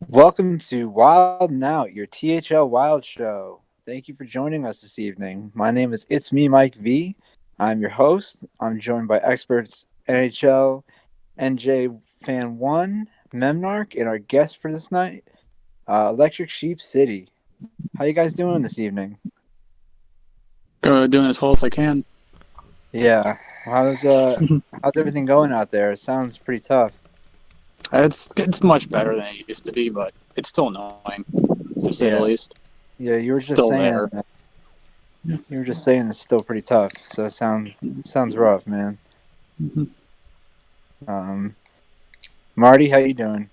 Welcome to Wildin Out, your THL Wild Show. Thank you for joining us this evening. My name is ItsMeMikeV. I'm your host. I'm joined by experts NHL, NJ Fan 1, Memnarch, and our guest for this night, ElectricSheepCity. How you guys doing this evening? Doing as well as I can. Yeah. How's everything going out there? It sounds pretty tough. It's much better than it used to be, but it's still annoying, to say the least. Yeah, you were just Still saying there. that. You were just saying it's still pretty tough, so it sounds rough, man. Marty, how you doing?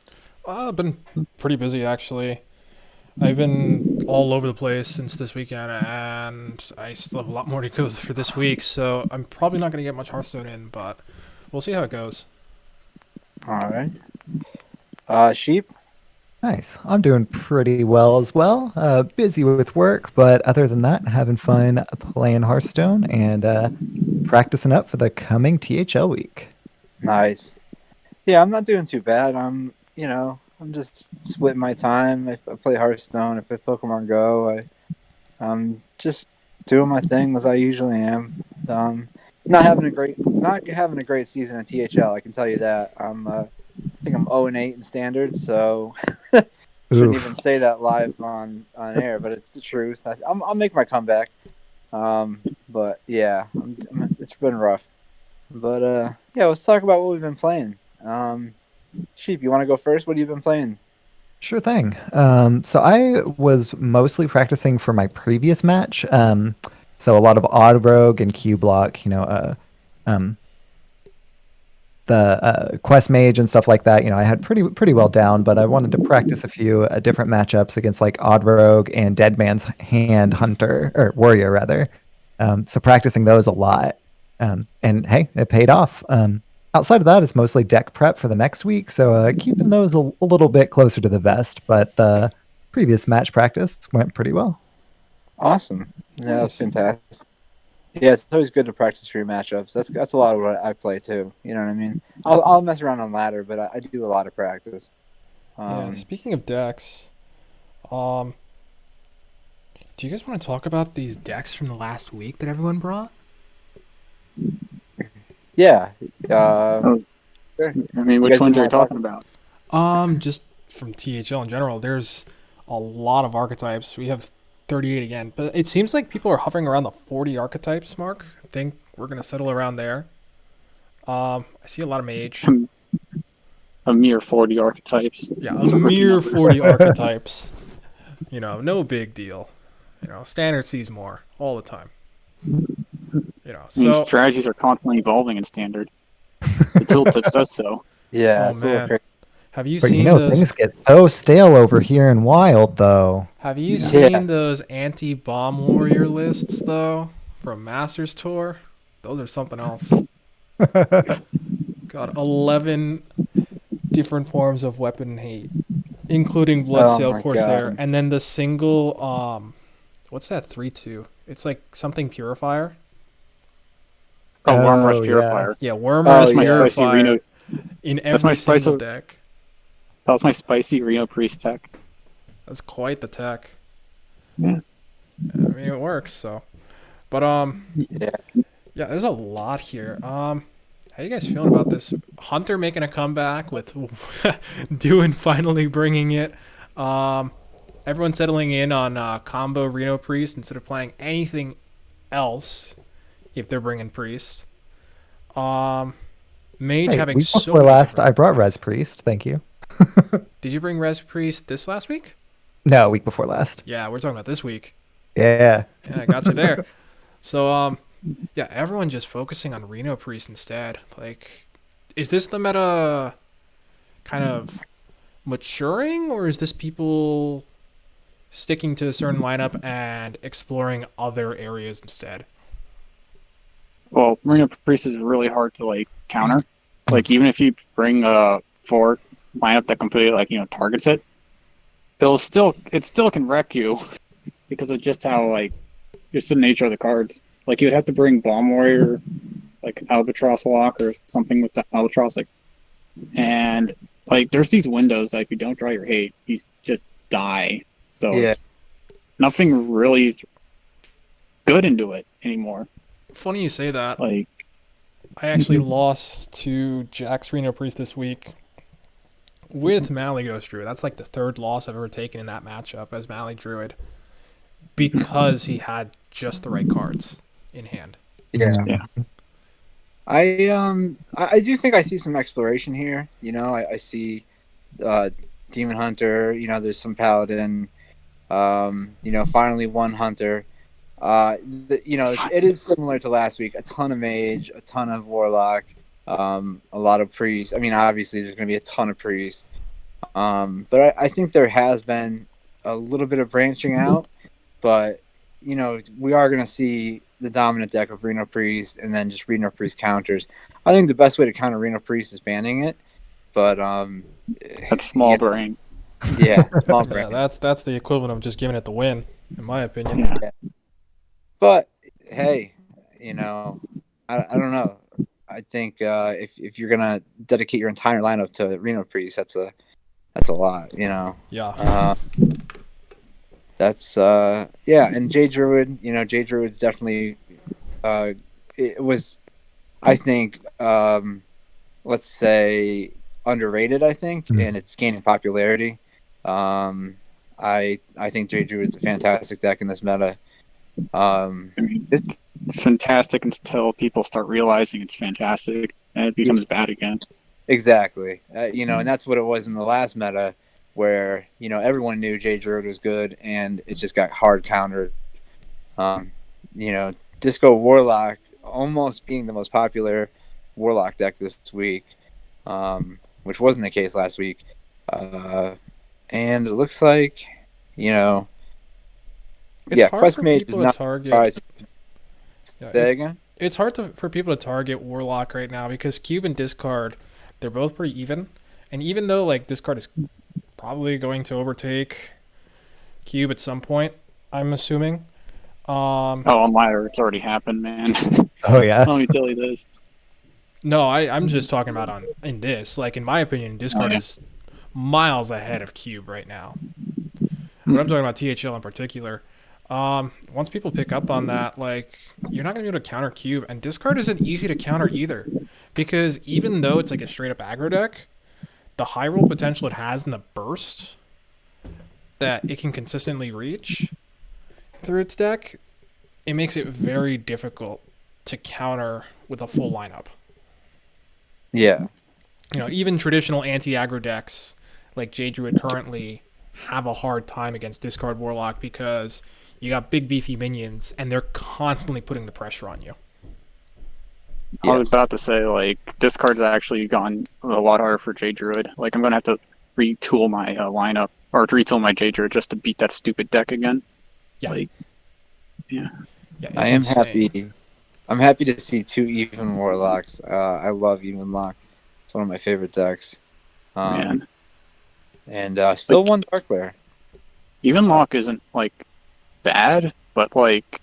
I've been pretty busy, actually. I've been all over the place since this weekend, and I still have a lot more to go for this week, so I'm probably not going to get much Hearthstone in, but we'll see how it goes. All right. Sheep? Nice. I'm doing pretty well as well. Busy with work, but other than that, having fun playing Hearthstone and practicing up for the coming THL week. Nice. Yeah, I'm not doing too bad. I'm just splitting my time. I play Hearthstone. I play Pokemon Go. I'm just doing my thing as I usually am. Not having a great season at THL. I can tell you that. I think I'm 0-8 in standard, so shouldn't even say that live on air, but it's the truth. I'll make my comeback. But yeah, it's been rough. But yeah, let's talk about what we've been playing. Sheep, you want to go first? What have you been playing? Sure thing. So I was mostly practicing for my previous match. So a lot of Odd Rogue and Q Block, the Quest Mage and stuff like that. I had pretty well down, but I wanted to practice a few different matchups against like Odd Rogue and Dead Man's Hand Hunter or Warrior rather. So practicing those a lot, and hey, it paid off. Outside of that, it's mostly deck prep for the next week, so keeping those a little bit closer to the vest. But the previous match practice went pretty well. Awesome. Yeah, that's fantastic. Yeah, it's always good to practice for your matchups. That's a lot of what I play too. You know what I mean? I'll mess around on ladder, but I do a lot of practice. Yeah, speaking of decks, do you guys want to talk about these decks from the last week that everyone brought? Yeah. Sure. I mean, which ones are you talking about? Just from THL in general. There's a lot of archetypes. We have 38 again. But it seems like people are hovering around the 40 archetypes mark. I think we're going to settle around there. I see a lot of mage. A mere 40 archetypes. Yeah, Those a are rookie mere numbers. 40 archetypes. You know, no big deal. You know, standard sees more all the time. You know, I mean, so strategies are constantly evolving in standard. The tooltip says so. Yeah, Oh, it's a little man. crazy. have you But seen you know, those? things get so stale over here in Wild, though. Have you Yeah. seen those anti-bomb warrior lists though from Masters Tour? Those are something else. Got 11 different forms of weapon hate, including Bloodsail my Corsair, God. and then the single what's that 3-2? It's like something purifier. Oh, Worm Oh, Rush yeah. Purifier. Yeah, Worm Oh, Rush yeah. My spicy Purifier Reno. in That's my every single spicy- deck. That was my spicy Reno Priest tech. That's quite the tech. Yeah. I mean, it works. So, but Yeah. yeah, there's a lot here. How you guys feeling about this? Hunter making a comeback with Doing finally bringing it. Everyone settling in on combo Reno Priest instead of playing anything else if they're bringing Priest. Mage Hey, having week so before many last, different I brought archetypes. Res Priest. Thank you. Did you bring Res Priest this last week? No, week before last. Yeah, we're talking about this week. Yeah. Yeah, I got you there. So, yeah, everyone just focusing on Reno Priest instead. Like, is this the meta kind of maturing, or is this people sticking to a certain lineup and exploring other areas instead? Well, Reno Priest is really hard to like counter. Like even if you bring a 4 lineup that completely targets it, it still can wreck you because of just how just the nature of the cards. Like you'd have to bring Bomb Warrior, like Albatross Lock or something with the Albatross, and there's these windows that if you don't draw your hate, you just die. So Yeah. it's nothing really is good into it anymore. Funny you say that. Like I actually lost to Jack's Reno Priest this week with Mally Ghost Druid. That's like the third loss I've ever taken in that matchup as Mally Druid because he had just the right cards in hand. Yeah. I do think I see some exploration here. You know, I see Demon Hunter. You know, there's some Paladin. You know, finally one Hunter. You know, it is similar to last week. A ton of Mage, a ton of Warlock, a lot of Priest. I mean, obviously there's going to be a ton of Priest. But I think there has been a little bit of branching out. But, you know, we are going to see the dominant deck of Reno Priest and then just Reno Priest counters. I think the best way to counter Reno Priest is banning it. But that's small brain. Yeah, small Yeah, brain. that's the equivalent of just giving it the win, in my opinion. Yeah. But hey, you know, I don't know. I think if you're gonna dedicate your entire lineup to Reno Priest, that's a lot. You know. Yeah. That's yeah, and J Druid. You know, J Druid's definitely. It was, I think, let's say underrated. I think, and it's gaining popularity. I think J Druid's a fantastic deck in this meta. I mean, it's fantastic until people start realizing it's fantastic, and it becomes bad again. Exactly. You know, and that's what it was in the last meta, where you know everyone knew J Druid was good, and it just got hard countered. You know, Disco Warlock almost being the most popular Warlock deck this week, which wasn't the case last week. And it looks like, you know, It's yeah, hard Quest for Mage is people not to target. surprising. Yeah, Say again? it's hard for people to target Warlock right now because Cube and Discard, they're both pretty even. And even though like Discard is probably going to overtake Cube at some point, I'm assuming. Oh, on Liar, it's already happened, man. Oh, yeah. Let me tell you this. No, I'm just talking about in this. Like in my opinion, Discard is miles ahead of Cube right now. But I'm talking about THL in particular. Once people pick up on that, like you're not gonna be able to counter Cube, and Discard isn't easy to counter either, because even though it's like a straight up aggro deck, the high roll potential it has in the burst that it can consistently reach through its deck, it makes it very difficult to counter with a full lineup. Yeah. Even traditional anti-aggro decks like J Druid currently have a hard time against Discard Warlock because you got big beefy minions and they're constantly putting the pressure on you. I was about to say, like, discard's actually gone a lot harder for J Druid. Like, I'm gonna have to retool my lineup, or retool my J Druid just to beat that stupid deck again. Yeah. Like, yeah. It's I am insane. happy. I'm happy to see 2 Even Warlocks. I love Even Lock. It's one of my favorite decks. Man. And still Like, 1 Dark Lair. Even Lock isn't, like, bad, but, like,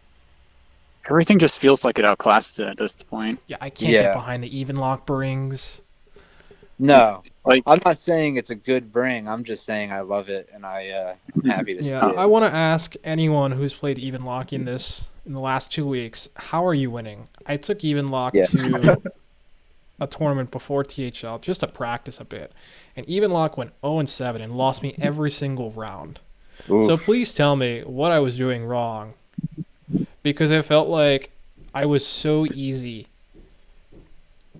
everything just feels like it outclasses it at this point. Yeah, I can't get behind the Even Lock brings. No. Like, I'm not saying it's a good bring. I'm just saying I love it, and I'm happy to see it. I want to ask anyone who's played Even Lock in the last 2 weeks, how are you winning? I took Even Lock to a tournament before THL just to practice a bit, and Even Lock went 0-7 and lost me every single round. Oof. So please tell me what I was doing wrong, because it felt like I was so easy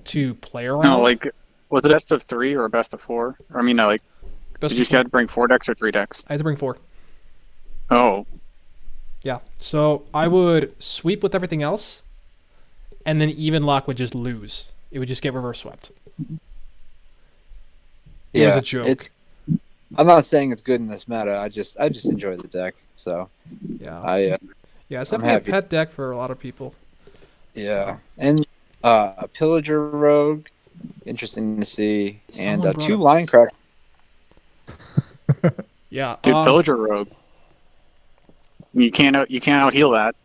to play around. no, like, was it best of 3 or a best of 4? I mean, like, did you have to bring 4 decks or 3 decks? I had to bring 4. Oh. Yeah, so I would sweep with everything else, and then Even Lock would just lose. It would just get reverse swept. It was a joke. I'm not saying it's good in this meta. I just enjoy the deck. So yeah, it's definitely a pet deck for a lot of people. Yeah, and a Pillager Rogue, interesting to see, and 2 Line Crack. Yeah, dude, Pillager Rogue. You can't out heal that.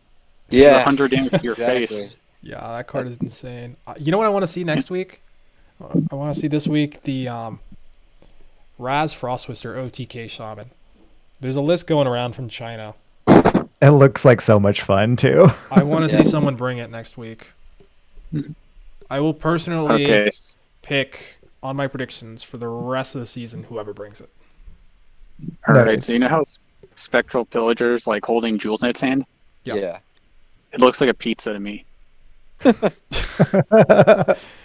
Yeah, 100 damage to your face. Yeah, that card is insane. You know what I want to see next week? I want to see this week the Raz Frostwister OTK Shaman. There's a list going around from China. It looks like so much fun too. I want to see someone bring it next week. I will personally pick on my predictions for the rest of the season whoever brings it. All right, so you know how Spectral Pillager's like holding jewels in its hand? Yeah. It looks like a pizza to me.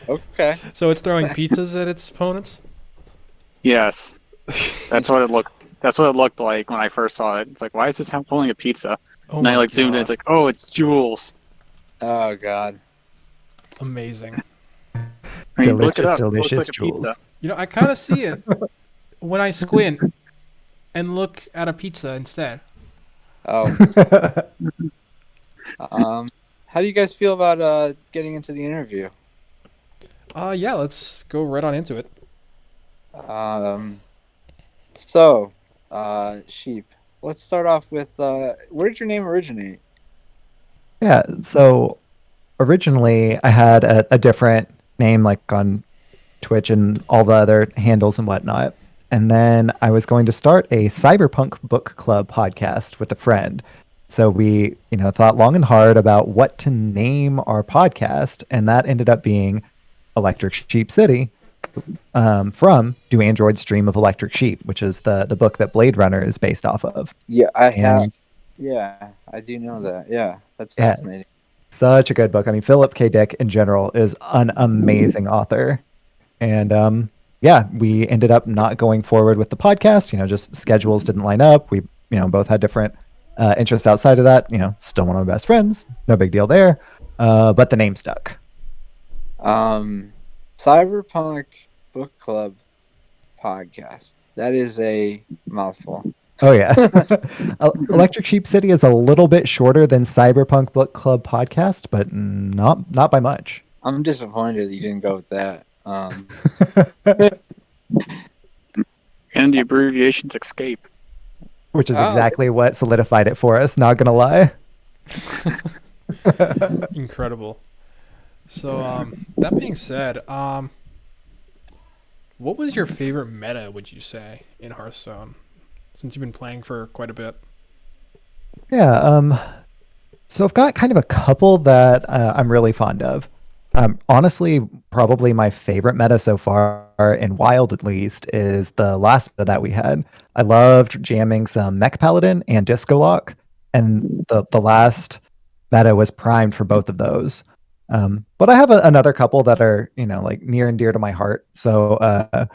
Okay. So it's throwing pizzas at its opponents? Yes. That's what it looked. That's what it looked like when I first saw it. It's like, why is this holding a pizza? And I zoomed in. It's like, oh, it's jewels. Oh God. Amazing. I mean, look it up. Delicious it looks like jewels. a pizza. I kind of see it when I squint and look at a pizza instead. Oh. How do you guys feel about getting into the interview? Yeah, let's go right on into it. Sheep. Let's start off with where did your name originate? Yeah, so originally I had a different name like on Twitch and all the other handles and whatnot. And then I was going to start a cyberpunk book club podcast with a friend. So we, thought long and hard about what to name our podcast, and that ended up being ElectricSheepCity, from Do Androids Dream of Electric Sheep, which is the book that Blade Runner is based off of. Yeah, I have. Yeah, I do know that. Yeah, that's fascinating. Such a good book. I mean, Philip K. Dick in general is an amazing author. And we ended up not going forward with the podcast. Just schedules didn't line up. We, both had different interests outside of that. Still one of my best friends. No big deal there. But the name stuck. Cyberpunk Book Club podcast. That is a mouthful. Oh yeah. ElectricSheepCity is a little bit shorter than Cyberpunk Book Club podcast, but not by much. I'm disappointed you didn't go with that. And the abbreviation's Escape. Which is exactly what solidified it for us, not gonna lie. Incredible. So, that being said, what was your favorite meta, would you say, in Hearthstone? Since you've been playing for quite a bit. Yeah, so I've got kind of a couple that I'm really fond of. Honestly, probably my favorite meta so far, in Wild at least, is the last meta that we had. I loved jamming some Mech Paladin and Disco Lock. and the last meta was primed for both of those. But I have another couple that are, like near and dear to my heart. So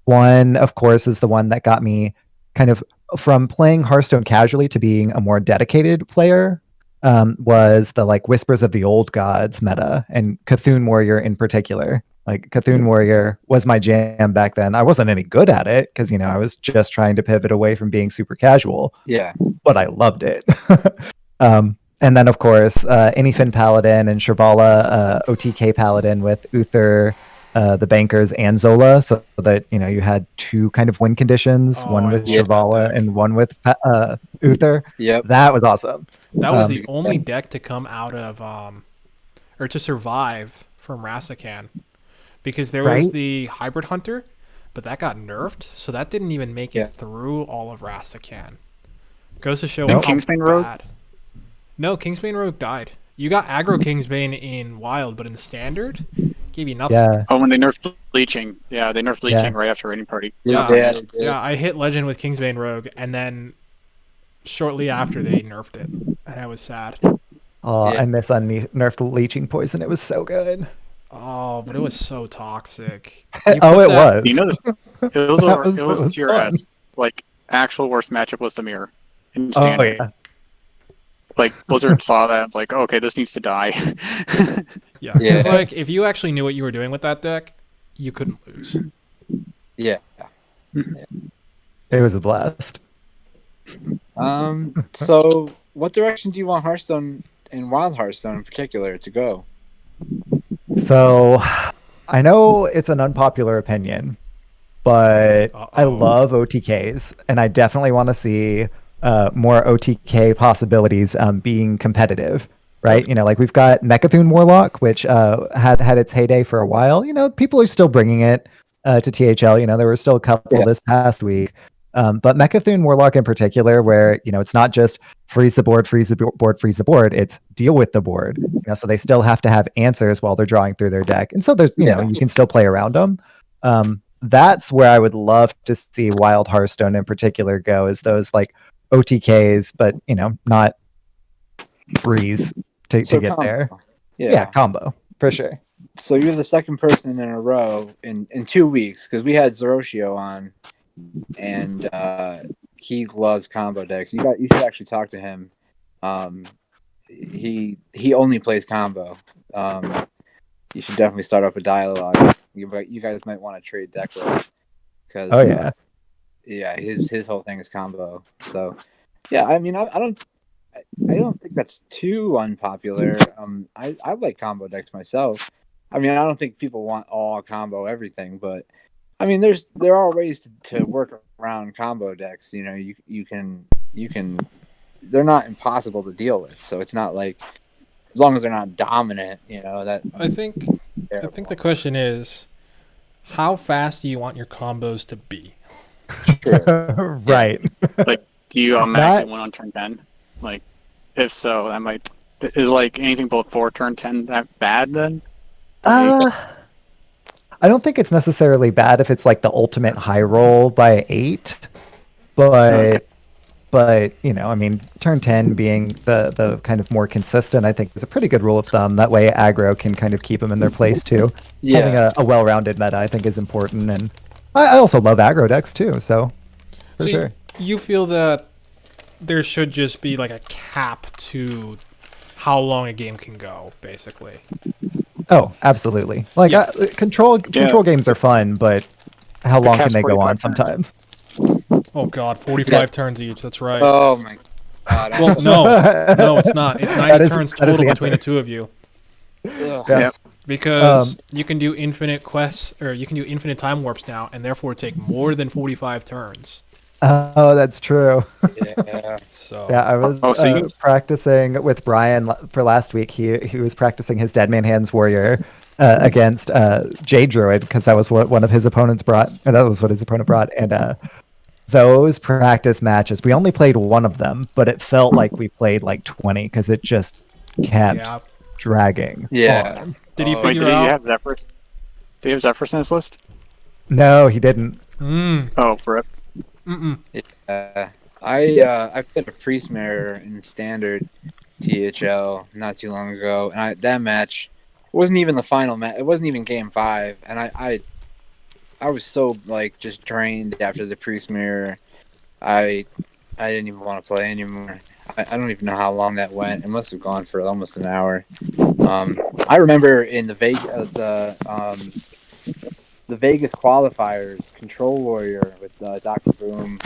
one, of course, is the one that got me kind of from playing Hearthstone casually to being a more dedicated player. Was the like Whispers of the Old Gods meta, and Cthulhu Warrior in particular. Like Cthulhu Warrior was my jam back then. I wasn't any good at it because I was just trying to pivot away from being super casual. Yeah. But I loved it. And then of course, Anyfin Paladin and Shirvala OTK Paladin with Uther, the Bankers, and Zola, so that you had two kind of win conditions, one with Shirvala and one with Uther. Yep. That was awesome. That was the only deck to come out of, or to survive from Rasakan. Because there was the Hybrid Hunter, but that got nerfed, so that didn't even make it through all of Rasakan. Goes to show how Kingsbane Rogue? bad. No, Kingsbane Rogue died. You got aggro Kingsbane in Wild, but in Standard, gave you nothing. Yeah. Oh, when they nerfed Leeching. Yeah, they nerfed Leeching right after Raiding Party. Yeah, I hit Legend with Kingsbane Rogue, and then shortly after they nerfed it, and I was sad. Oh, I miss nerfed Leeching Poison. It was so good. Oh, but it was so toxic. It was. You know this? It was a tier S. Like, actual worst matchup was the Mirror in Standard. Oh, yeah. Like, Blizzard saw that and was like, oh, okay, this needs to die. Yeah, because like, if you actually knew what you were doing with that deck, you couldn't lose. Yeah. It was a blast. So what direction do you want Hearthstone and Wild Hearthstone in particular to go? So I know it's an unpopular opinion, but I love OTKs, and I definitely want to see more OTK possibilities being competitive, right? Like we've got Mecha'thun Warlock, which had its heyday for a while. People are still bringing it to THL. There were still a couple this past week. But Mecha'thun Warlock in particular, where it's not just freeze the board, it's deal with the board. So they still have to have answers while they're drawing through their deck, and so there's you can still play around them. That's where I would love to see Wild Hearthstone in particular go, is those like OTKs, but not freeze to get combo. there. Yeah, combo for sure. So you're the second person in a row in 2 weeks, because we had Zeroshio on. And he loves combo decks. You should actually talk to him. He only plays combo. You should definitely start off a dialogue. You guys might want to trade deck lists, because his whole thing is combo. So I mean, I don't think that's too unpopular. I like combo decks myself. I mean, I don't think people want all combo everything, but I mean, there are ways to work around combo decks. You can. They're not impossible to deal with, so it's not like, as long as they're not dominant. That. I think the question is, how fast do you want your combos to be? Right. Like, do you automatically win on turn 10? Like, if so, that might is like anything before turn 10 that bad then? I don't think it's necessarily bad if it's like the ultimate high roll by 8, but I mean, turn 10 being the kind of more consistent, I think is a pretty good rule of thumb. That way aggro can kind of keep them in their place too. Yeah. Having a well-rounded meta, I think, is important, and I also love aggro decks too. So for sure. You feel that there should just be like a cap to how long a game can go, basically. Oh, absolutely. Like control games are fun, but how long can they go on sometimes? Oh God, 45 turns each. That's right. Oh my God. Well, no, it's not. It's 90 turns total between the two of you. Yeah. Because you can do infinite quests, or you can do infinite time warps now, and therefore take more than 45 turns. Oh, that's true. I was practicing with Brian for last week. He was practicing his Dead Man Hands Warrior against Jade Druid, because that was what one of his opponents brought. And that was what his opponent brought. And those practice matches, we only played one of them, but it felt like we played like 20, because it just kept dragging. Yeah. On. Did he figure out? Did he have Zephyrs? Did he have Zephyrs in his list? No, he didn't. Oh, rip. Mm-mm. I played a priest mirror in standard THL not too long ago, and that match wasn't even the final match. It wasn't even game 5, and I was so like just drained after the priest mirror. I didn't even want to play anymore. I don't even know how long that went. It must have gone for almost an hour. I remember in the Vegas qualifiers, Control Warrior with Dr. Boom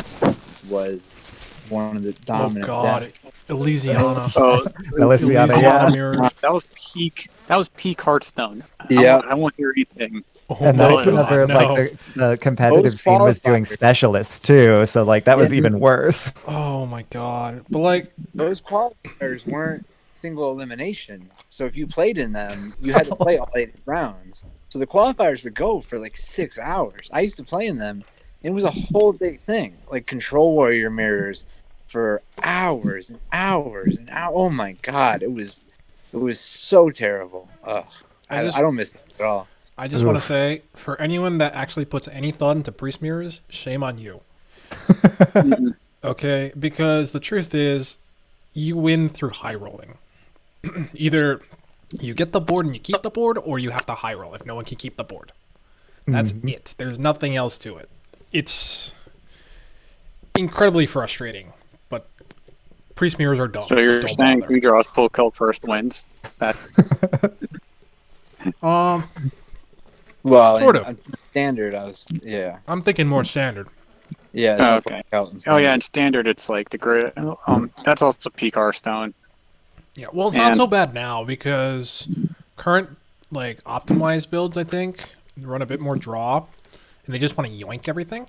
was one of the dominant. Oh God, Elysiana. Oh, Elysiana, yeah. mirrors. that was peak. That was peak Hearthstone. Yeah. I won't hear anything. Oh, And my that's no, whenever God, like the competitive Those scene was doing qualifiers. specialists too, so like that was Yeah. even worse. Oh my God. But like, Those qualifiers weren't single elimination. So if you played in them, you had to play all 8 rounds. So the qualifiers would go for like 6 hours. I used to play in them. It was a whole big thing. Like Control Warrior mirrors for hours and hours and hours. Oh my God. It was so terrible. Ugh. I just- I don't miss that at all. I just want to say, for anyone that actually puts any thought into priest mirrors, shame on you. Okay? Because the truth is, you win through high rolling. Either you get the board and you keep the board, or you have to high roll if no one can keep the board. That's it. There's nothing else to it. It's incredibly frustrating, but priest mirrors are dumb. So you're Don't saying bother. who draws pull kill first wins? Is that Well, Sort in of. standard, I'm thinking more standard. yeah. Oh, okay. Out in Oh standard. yeah, in standard it's like the great. That's also peak Hearthstone. Yeah, well, it's not And- so bad now because current like optimized builds, I think, run a bit more draw, and they just want to yoink everything.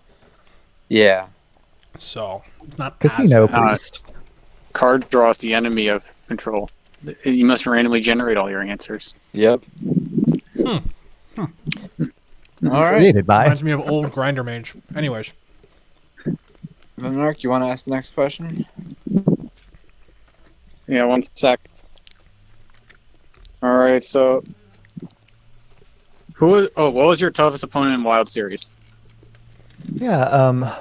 Yeah. So it's not Casino as bad. priest. Card draw is the enemy of control. You must randomly generate all your answers. Yep. All right. Created by. Reminds me of old grinder mage. Anyways, Memnarch, you want to ask the next question? Yeah, one sec. All right, so what was your toughest opponent in Wild Series? Yeah,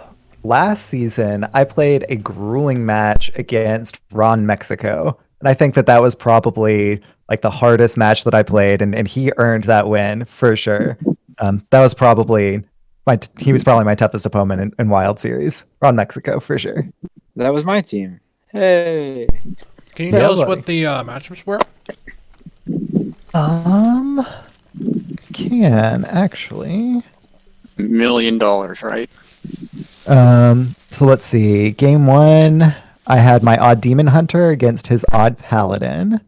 last season I played a grueling match against Ron Mexico. And I think that was probably like the hardest match that I played, and he earned that win for sure. That was probably he was probably my toughest opponent in Wild Series. Ron Mexico for sure. That was my team. Hey. can you Yeah, tell us buddy. what the matchups were? Can actually. $1 million, right? So let's see. Game 1, I had my odd demon hunter against his odd paladin.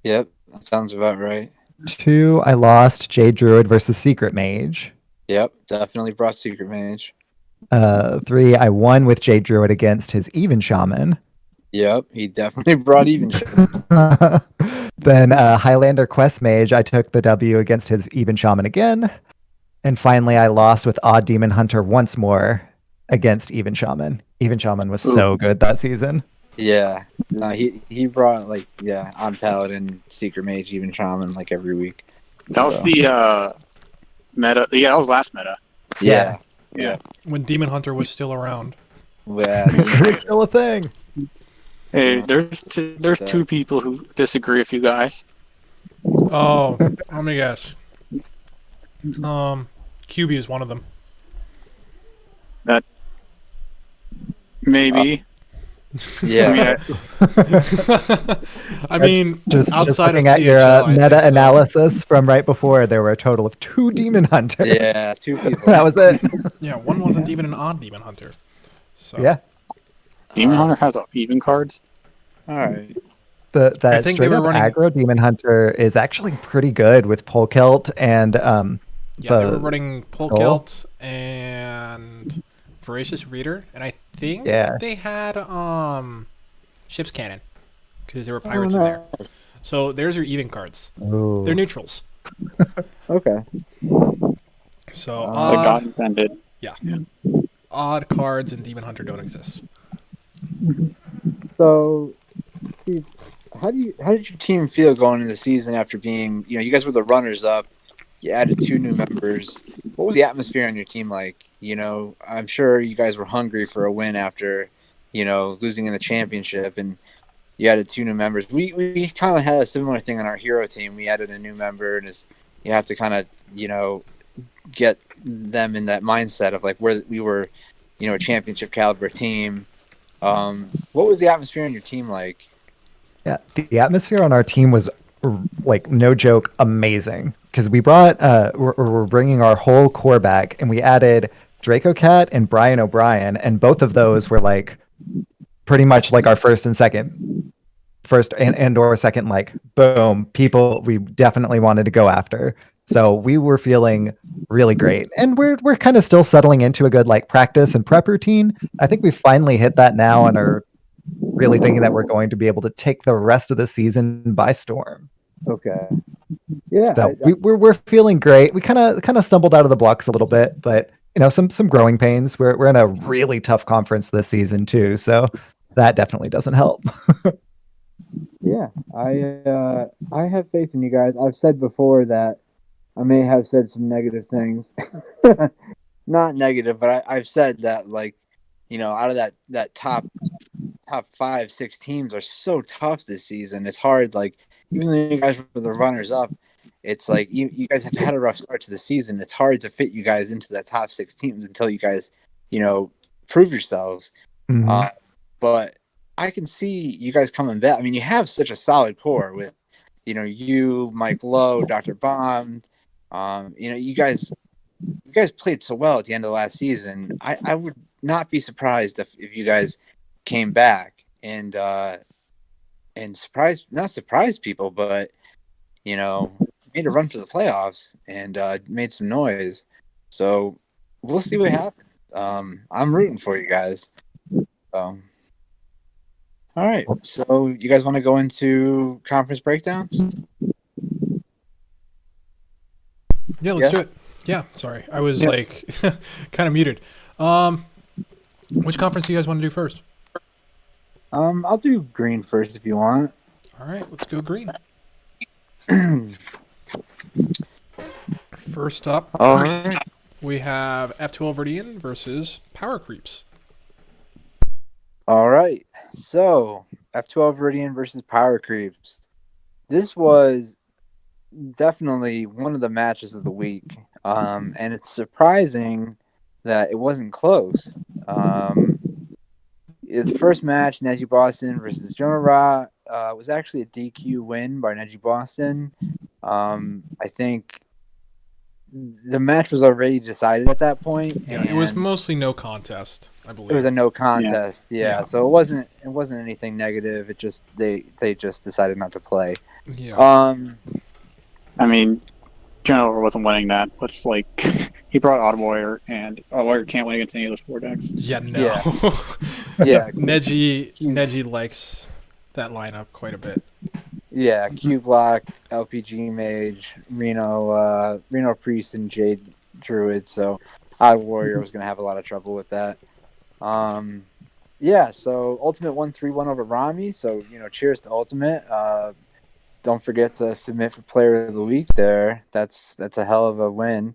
Yep. That sounds about right. 2, I lost Jade Druid versus Secret Mage. Yep. Definitely brought Secret Mage. 3, I won with Jade Druid against his Even Shaman. Yep. He definitely brought even shit. Then Highlander Quest Mage, I took the W against his Even Shaman again. And finally, I lost with Odd Demon Hunter once more against Even Shaman. Even Shaman was so good that season. Yeah. No, he brought on Paladin, Secret Mage, even Shaman like every week. That was the meta. Yeah, that was last meta. Yeah. When Demon Hunter was still around. Yeah. It's still a thing. Hey, there's two people who disagree with you guys. Oh, let me guess. QB is one of them. Maybe. Yeah. I mean, Just outside looking of at your THL, I think so. meta-analysis from right before, there were a total of 2 Demon Hunters. Yeah. 2 people. That was it. Yeah, one wasn't even an odd Demon Hunter. So Yeah. Demon Hunter has even cards. All right. I That think they straight were up running- aggro Demon Hunter is actually pretty good with Polkilt and yeah, they the were running Polkilt and Voracious Reader, and I think Yeah. they had Ship's Cannon because there were pirates in there. So there's your even cards. Ooh. They're neutrals. Okay. So Like God intended. odd cards in Demon Hunter don't exist. So, Steve, how did your team feel going into the season after being, you guys were the runners up, you added 2 new members. What was the atmosphere on your team like? I'm sure you guys were hungry for a win after, losing in the championship, and you added 2 new members. We kind of had a similar thing on our hero team. We added a new member, and you have to kind of get them in that mindset of like where we were, a championship caliber team. What was the atmosphere on your team like? Yeah, the atmosphere on our team was like no joke, amazing. Because we brought we're bringing our whole core back, and we added Draco Cat and Brian O'Brien, and both of those were like pretty much like our first and or second, like boom, people we definitely wanted to go after. So we were feeling really great, and we're kind of still settling into a good like practice and prep routine. I think we finally hit that now and are really thinking that we're going to be able to take the rest of the season by storm. Okay. Yeah. So we're feeling great. We kind of stumbled out of the blocks a little bit, but some growing pains. We're in a really tough conference this season too, so that definitely doesn't help. Yeah, I have faith in you guys. I've said before that I may have said some negative things. Not negative, but I've said that out of that top 5-6 teams are so tough this season. It's hard. Like even though you guys were the runners up, it's like you guys have had a rough start to the season. It's hard to fit you guys into that top 6 teams until you guys prove yourselves. Mm-hmm. But I can see you guys coming back. I mean, you have such a solid core with you, Mike Lowe, Dr. Bond. You guys played so well at the end of the last season. I would not be surprised if you guys came back and not surprise people, but made a run for the playoffs and made some noise. So we'll see what happens. I'm rooting for you guys. All right. So you guys want to go into conference breakdowns? Yeah, let's do it. Yeah, sorry. I was kind of muted. Which conference do you guys want to do first? I'll do green first if you want. All right, let's go green. First up, All right. we have F12 Viridian versus Power Creeps. All right. So F12 Viridian versus Power Creeps. This was definitely one of the matches of the week. And it's surprising that it wasn't close. The first match, Neji Boston versus Jonah Ra, was actually a DQ win by Neji Boston. I think the match was already decided at that point. Yeah, it was mostly no contest, I believe. It was a no contest. Yeah. So it wasn't anything negative. It just they just decided not to play. Yeah. I mean, Jonah wasn't winning that, but he brought Odd Warrior, and Odd Warrior can't win against any of those 4 decks. Yeah, no. Yeah. Neji likes that lineup quite a bit. Yeah, Q Block, LPG Mage, Reno Priest, and Jade Druid. So Odd Warrior was going to have a lot of trouble with that. Yeah, so Ultimate 1-3-1 over Rami. So, cheers to Ultimate. Don't forget to submit for Player of the Week there. That's a hell of a win.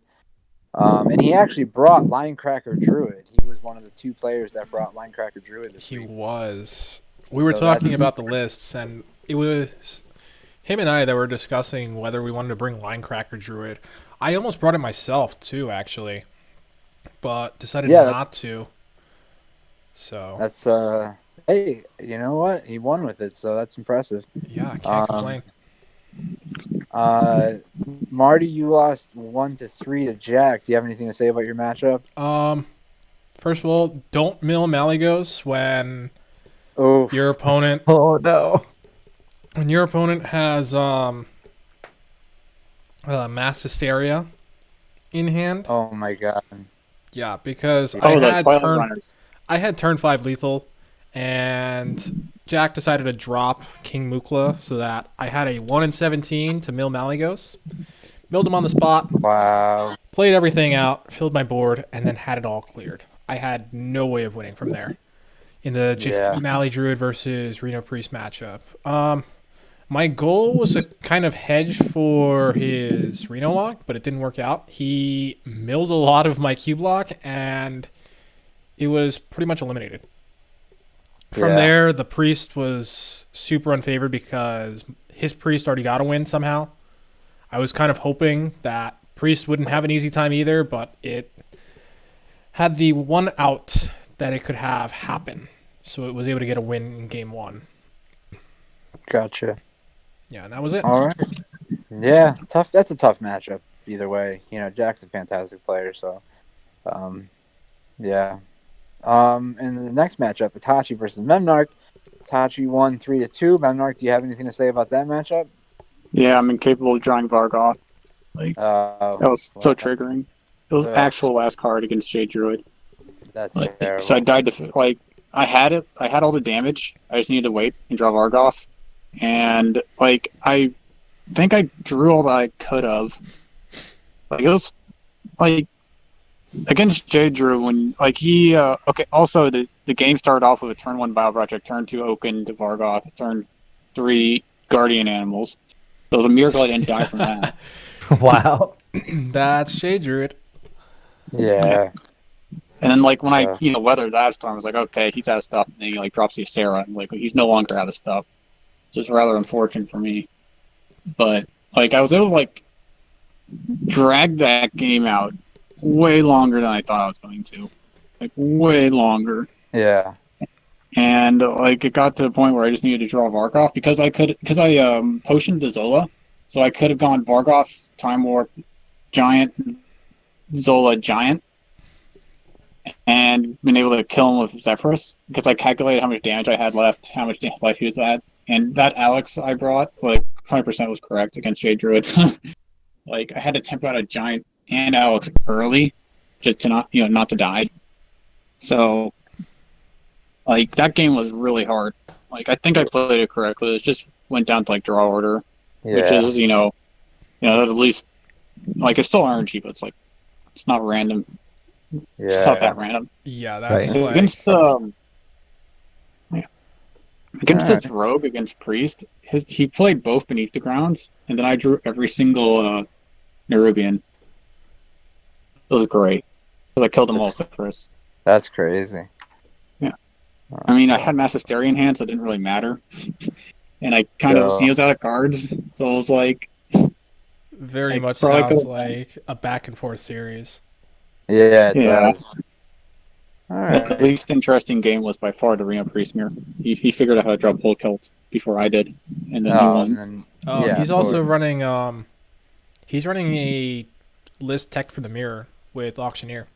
And he actually brought Linecracker Druid. He was one of the 2 players that brought Linecracker Druid this week. He was. We were talking about the lists, and it was him and I that were discussing whether we wanted to bring Linecracker Druid. I almost brought it myself, too, actually, but decided not to. So that's hey, you know what? He won with it, so that's impressive. Yeah, I can't complain. Marty, you lost 1-3 to Jack. Do you have anything to say about your matchup? First of all, don't mill Malygos when your opponent. Oh no! When your opponent has Mass Hysteria in hand. Oh my god! Yeah, because I had turn 5 lethal, and Jack decided to drop King Mukla so that I had a 1-17 to mill Malygos. Milled him on the spot. Wow. Played everything out, filled my board, and then had it all cleared. I had no way of winning from there in the Mally Druid versus Reno Priest matchup. My goal was to kind of hedge for his Reno lock, but it didn't work out. He milled a lot of my Q block, and it was pretty much eliminated. From Yeah. there, the priest was super unfavored because his priest already got a win somehow. I was kind of hoping that priest wouldn't have an easy time either, but it had the one out that it could have happen, so it was able to get a win in game 1. Gotcha. Yeah, and that was it. All right. Yeah, tough. That's a tough matchup either way. You know, Jack's a fantastic player, so yeah. And the next matchup, Itachi versus Memnarch. Itachi won 3-2. Memnarch, do you have anything to say about that matchup? Yeah, I'm incapable of drawing Vargoth. Like that was so triggering. It was actual last card against Jade Druid. That's Like, terrible. so I died to like I had it. I had all the damage. I just needed to wait and draw Vargoth, and like I think I drew all that I could have. Like it was like against Jade Drew when like he okay. Also, the game started off with a turn 1 Bio Project, turn 2 Oaken to Vargoth, turn 3 Guardian Animals. So it was a miracle I didn't die from that. Wow. That's Shade Druid. Yeah. And then like when I weathered that storm, I was like, okay, he's out of stuff. And then he like drops the Sarah, and like he's no longer out of stuff. So it's rather unfortunate for me. But like I was able to like drag that game out way longer than I thought I was going to. Like way longer. Yeah. And like it got to the point where I just needed to draw Vargoth because I potioned the Zola, so I could have gone Vargoth, Time Warp, Giant, Zola, Giant, and been able to kill him with Zephyrus because I calculated how much damage I had left, how much life he was at, and that Alex I brought like 100% was correct against Jade Druid. Like I had to temp out a Giant and Alex early, just to not to die. So. Like, that game was really hard. Like, I think I played it correctly. It just went down to, like, draw order. Yeah. Which is, at least... Like, it's still RNG, but it's, like... It's not random. Yeah. It's not that random. Yeah, that's Right. like... Against this rogue, against Priest, he played both Beneath the Grounds, and then I drew every single Nerubian. It was great. Because I killed them all at first. That's crazy. I mean, I had Mass Hysteria in hand, so it didn't really matter. And I he was out of cards, so I was like... Very much sounds like a back-and-forth series. Yeah, it does. All right. The least interesting game was by far the Reno Priest mirror. He figured out how to draw Pull Kilt before I did, and then he won. He's also running... he's running a list tech for the mirror with Auctioneer.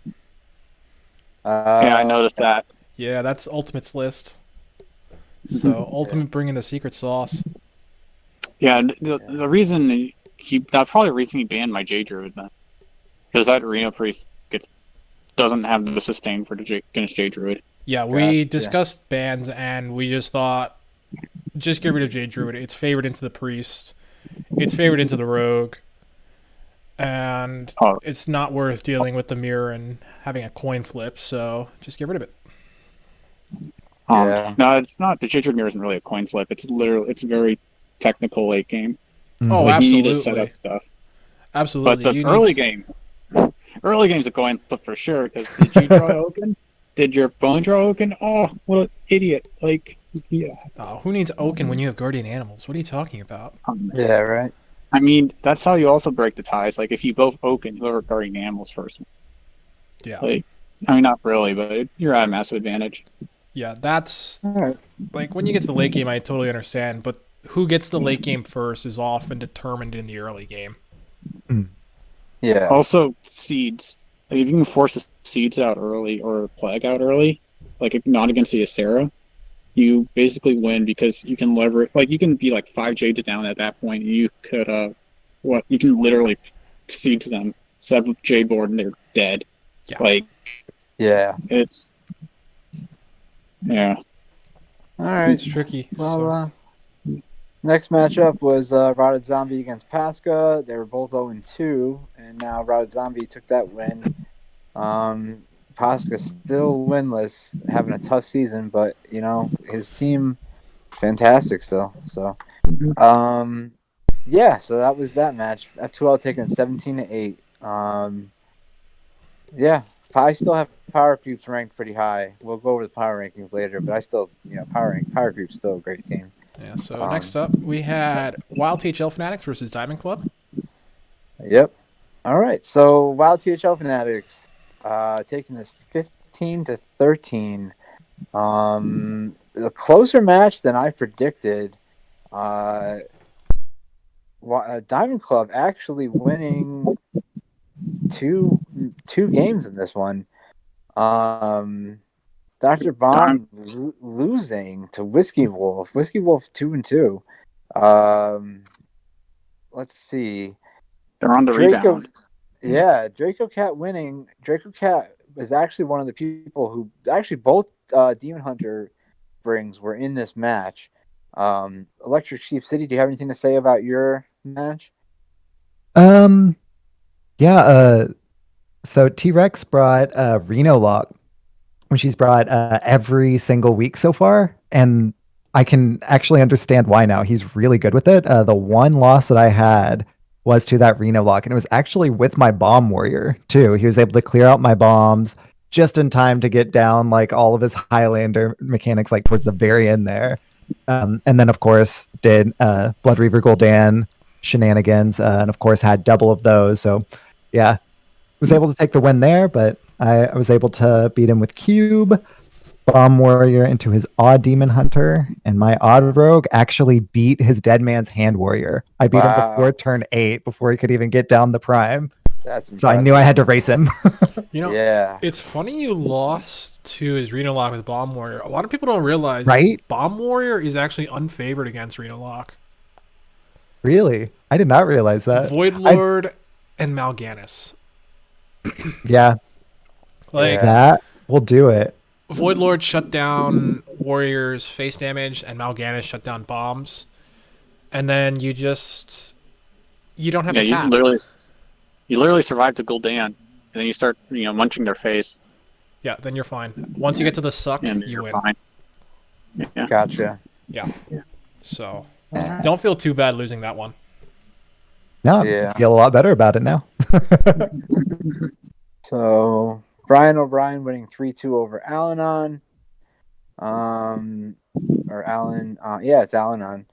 Yeah, I noticed that. Yeah, that's Ultimate's list. So Ultimate bringing the secret sauce. Yeah, the reason that's probably the reason he banned my J Druid then, because that Reno Priest doesn't have the sustain for against J Druid. Yeah, we discussed bans and we just thought, just get rid of J Druid. It's favored into the Priest. It's favored into the Rogue. And it's not worth dealing with the mirror and having a coin flip, so just get rid of it. No, it's not. The J Druid mirror isn't really a coin flip. It's a very technical late game. Oh, like, absolutely. You need to set up stuff. Absolutely. But the early game's a coin flip for sure. Because did you draw Oaken? Did your opponent draw Oaken? Oh, what an idiot! Like, yeah. Oh, who needs Oaken when you have Guardian Animals? What are you talking about? Yeah, right. I mean, that's how you also break the ties. Like, if you both Oaken, whoever Guardian Animals first. Yeah. Like, I mean, not really, but you're at a massive advantage. Yeah, that's like when you get to the late game, I totally understand. But who gets the late game first is often determined in the early game. Yeah. Also, seeds. Like, if you can force the seeds out early or plague out early, like not against the Acera, you basically win because you can leverage. Like you can be like 5 Jades down at that point. And you could you can literally seed to them, set up Jade board, and they're dead. Yeah. Like it's. Yeah. All right. It's tricky. Well, next matchup was Rotted Zombie against Pasca. They were both 0-2, and now Rotted Zombie took that win. Pasca still winless, having a tough season, but his team fantastic still. So, so that was that match. F2L taking 17-8. I still have Power Creeps ranked pretty high. We'll go over the power rankings later, but I still, Power Creep's still a great team. Yeah. So next up, we had Wild THL Fanatics versus Diamond Club. Yep. All right. So Wild THL Fanatics taking this 15-13. A closer match than I predicted. Diamond Club actually winning two games in this one. Dr. Bond losing to Whiskey Wolf. Whiskey Wolf 2-2. Let's see. They're on the rebound. Yeah, Draco Cat winning. Draco Cat is actually one of the people who actually both Demon Hunter brings were in this match. ElectricSheepCity, do you have anything to say about your match? Yeah, so T-Rex brought Reno Lock, which he's brought every single week so far, and I can actually understand why now. He's really good with it. The one loss that I had was to that Reno Lock, and it was actually with my Bomb Warrior too. He was able to clear out my bombs just in time to get down like all of his Highlander mechanics like towards the very end there. And then of course did Blood Reaver Gul'dan shenanigans, and of course had double of those. So yeah, was able to take the win there, but I was able to beat him with Cube, Bomb Warrior into his Odd Demon Hunter, and my Odd Rogue actually beat his Dead Man's Hand Warrior. I beat him before turn 8, before he could even get down the Prime. That's impressive. So I knew I had to race him. Yeah. It's funny you lost to his Reno Lock with Bomb Warrior. A lot of people don't realize Bomb Warrior is actually unfavored against Reno Lock. Really? I did not realize that. Void Lord and Mal'Ganis. Yeah. That will do it. Void Lord shut down Warrior's face damage, and Mal'Ganis shut down bombs. And then you don't have to tap. You literally survived a Gul'dan, and then you start, munching their face. Yeah, then you're fine. Once you get to the suck, you win. Fine. Yeah. Gotcha. Yeah. So, don't feel too bad losing that one. No, I feel a lot better about it now. So, Brian O'Brien winning 3-2 over Al-Anon. Or Alan. It's Al-Anon.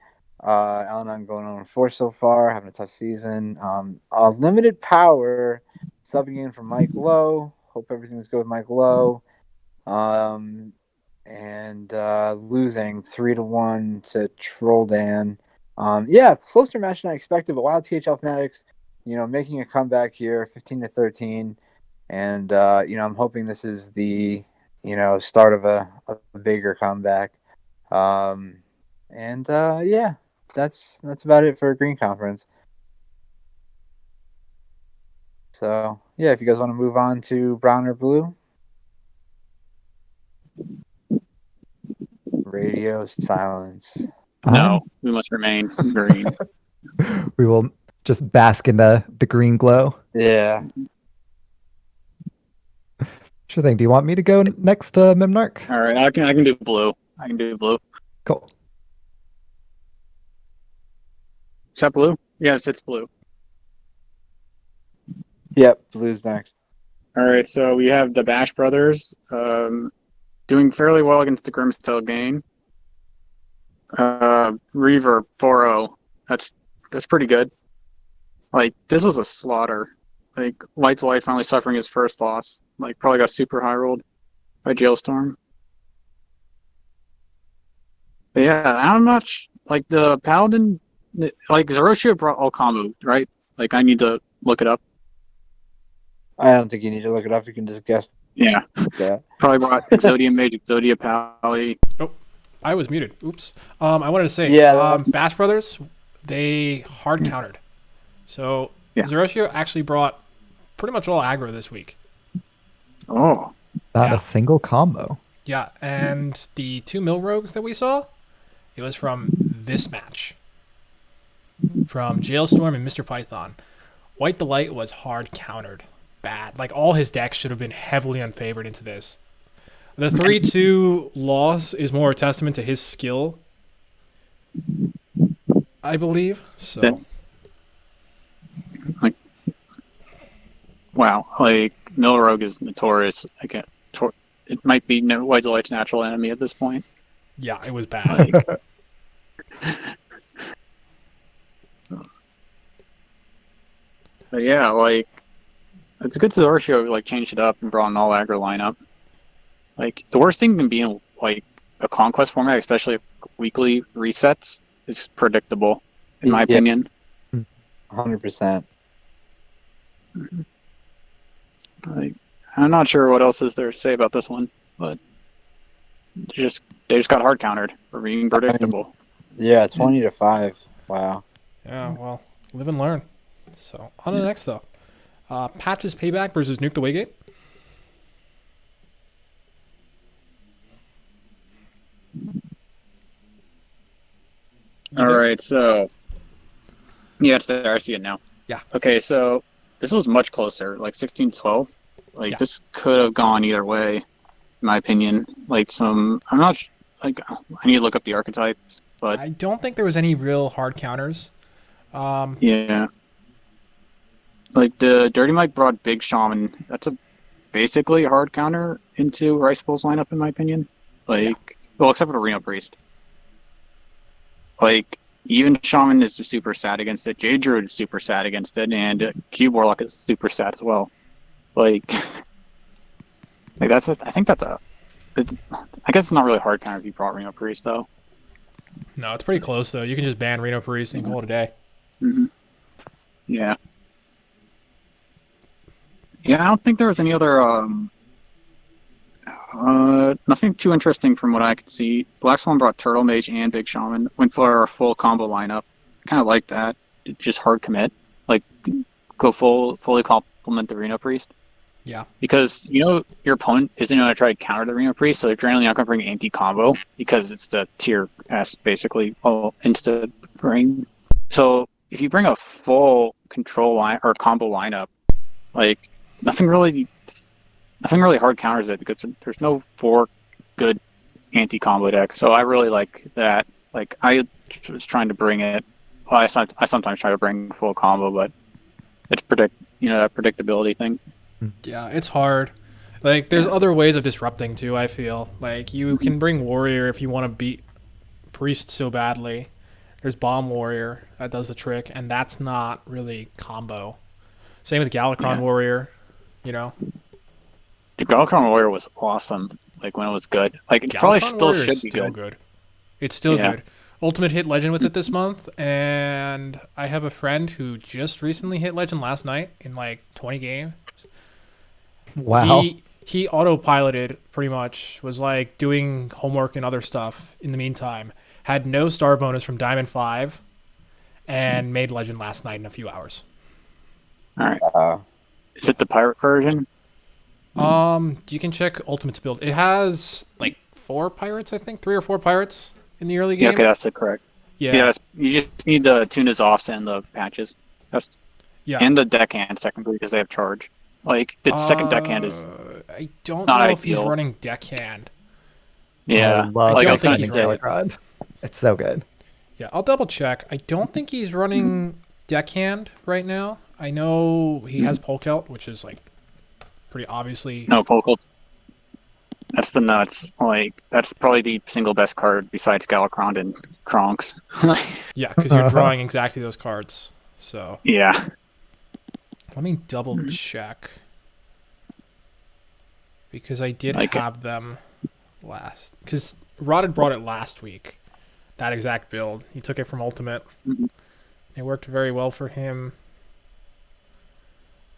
Al-Anon going on 4 so far, having a tough season. Limited Power subbing in for Mike Lowe. Hope everything's good with Mike Lowe. And losing 3-1 to Trolldan. Closer match than I expected, but Wild THL Fanatics, making a comeback here, 15-13. And, I'm hoping this is the, start of a bigger comeback. That's about it for Green Conference. So, if you guys want to move on to Brown or Blue. Radio silence. No, we must remain green. We will just bask in the green glow. Yeah. Sure thing. Do you want me to go next, Memnarch? All right, I can do blue. Cool. Is that blue? Yes, it's blue. Yep, blue's next. All right, so we have the Bash Brothers doing fairly well against the Grimstail gang. Reaver 4-0. That's pretty good. Like, this was a slaughter. Like, Light to Light finally suffering his first loss. Like, probably got super high rolled by Jailstorm. But yeah, I'm not like the Paladin. Like, Zeroshio brought all combo, right? Like, I need to look it up. I don't think you need to look it up. You can just guess. Yeah. Probably brought Exodia Mage, Exodia Pally. Oh, I was muted. Oops. I wanted to say, Bash Brothers, they hard countered. So, Zeroshio actually brought pretty much all aggro this week. Oh. Not a single combo. Yeah, and the 2 mill rogues that we saw, it was from this match. From Jailstorm and Mr. Python. White Delight was hard countered. Bad. Like, all his decks should have been heavily unfavored into this. The 3-2 loss is more a testament to his skill, I believe. So, wow, like Mill Rogue is notorious. It might be White Delight's natural enemy at this point. Yeah, it was bad. Like, but yeah, like it's good to Zorshio like changed it up and brought an all aggro lineup. Like the worst thing can be in like a conquest format, especially weekly resets, is predictable, in my opinion. 100%. Like, I'm not sure what else is there to say about this one, but they just got hard countered for being predictable. Yeah, 20-5. Wow. Yeah, well, live and learn. So on to the next though. Patches Payback versus Nuke the Waygate. All right, so yeah, it's there. I see it now. Yeah. Okay, so this was much closer, like 16-12. Like this could have gone either way, in my opinion. Like I'm not like I need to look up the archetypes, but I don't think there was any real hard counters. Yeah. Like the Dirty Mike brought Big Shaman. That's basically a hard counter into Rice Bowl's lineup, in my opinion. Like, well, except for the Reno Priest. Like, even Shaman is super sad against it. Jade Druid is super sad against it, and Cube Warlock is super sad as well. Like I guess it's not really a hard counter if you brought Reno Priest, though. No, it's pretty close though. You can just ban Reno Priest and call it a day. Mm-hmm. Yeah. Yeah, I don't think there was any other nothing too interesting from what I could see. Black Swan brought Turtle Mage and Big Shaman. Went for a full combo lineup. Kind of like that. Just hard commit. Like, go fully complement the Reno Priest. Yeah. Because, your opponent isn't going to try to counter the Reno Priest, so they're generally not going to bring anti-combo, because it's the tier S, basically, insta bring. So, if you bring a full control line or combo lineup, like, nothing really hard counters it, because there's no 4 good anti-combo decks. So I really like that. Like, I was trying to bring it. Well, I sometimes try to bring full combo, but it's that predictability thing. Yeah, it's hard. Like, there's other ways of disrupting too, I feel. Like, you can bring Warrior if you want to beat Priest so badly. There's Bomb Warrior that does the trick, and that's not really combo. Same with Galakron Warrior, The Galakron Warrior was awesome, like, when it was good. Like, it probably still should be good. It's still good. Ultimate hit Legend with it this month, and I have a friend who just recently hit Legend last night in, like, 20 games. Wow. He autopiloted, pretty much, was, like, doing homework and other stuff in the meantime. Had no star bonus from Diamond 5, and made Legend last night in a few hours. All right. Is it the pirate version? You can check Ultimate's build. It has like 4 pirates, I think, 3 or 4 pirates in the early game. Yeah, okay, that's correct. Yeah, you just need to tune his offs and the patches. And the deckhand technically, because they have charge. Like the second deckhand is. I don't know if he's running deckhand. Yeah, I don't think he's running Galakron. It's so good. Yeah, I'll double check. I don't think he's running deckhand right now. I know he has Polkelt, which is like pretty obviously. No, Polkelt. That's the nuts. Like, that's probably the single best card besides Galakron and Kronks. Yeah, because you're drawing exactly those cards. So. Yeah. Let me double check. Because I did have them last. Because Rod had brought it last week. That exact build. He took it from Ultimate. Mm-hmm. It worked very well for him.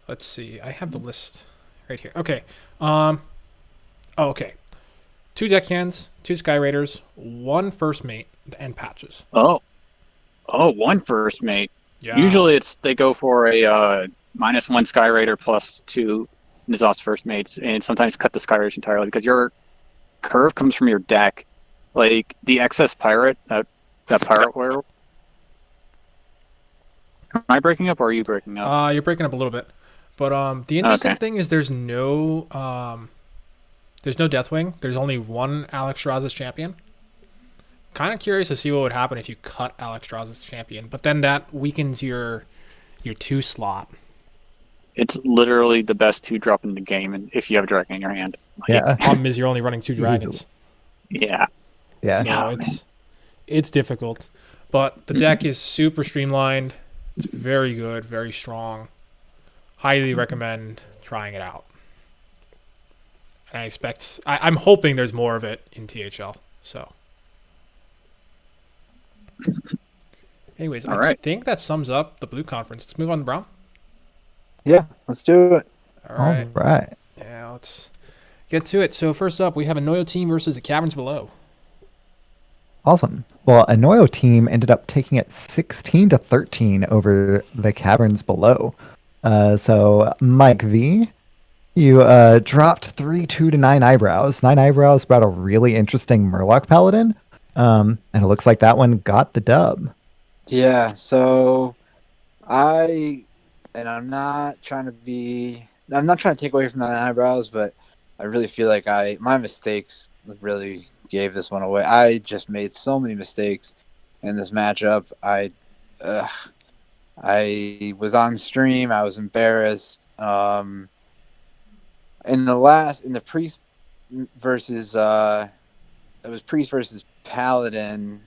Let's see. I have the list right here. Okay. Okay. 2 deckhands, 2 Sky Raiders, 1 First Mate, and patches. Oh, 1 First Mate. Yeah. Usually they go for a -1 Sky Raider +2 Nizos First Mates, and sometimes cut the Sky Raiders entirely, because your curve comes from your deck. Like, the excess pirate, that pirate werewolf. Am I breaking up, or are you breaking up? You're breaking up a little bit. But the interesting thing is there's no Deathwing. There's only 1 Alexstrasza's champion. Kind of curious to see what would happen if you cut Alexstrasza's champion, but then that weakens your 2 slot. It's literally the best 2-drop in the game, and if you have a dragon in your hand. Like, Yeah. Problem is you're only running 2 dragons. Yeah. Yeah. So it's difficult. But the deck is super streamlined. It's very good, very strong. Highly recommend trying it out. And I'm hoping there's more of it in THL. So anyways, All I right. think that sums up the blue conference. Let's move on to brown. Yeah, let's do it. All right. All right. Yeah, let's get to it. So first up, we have a Noyo team versus the Caverns Below. Awesome. Well, a Noyo team ended up taking it 16-13 over the Caverns Below. So Mike V, you dropped 3-2 to 9 Eyebrows. 9 Eyebrows brought a really interesting Murloc Paladin, and it looks like that one got the dub. Yeah, so I'm not trying to take away from the eyebrows, but I really feel like my mistakes really gave this one away. I just made so many mistakes in this matchup. I was on stream. I was embarrassed. In the priest versus it was priest versus paladin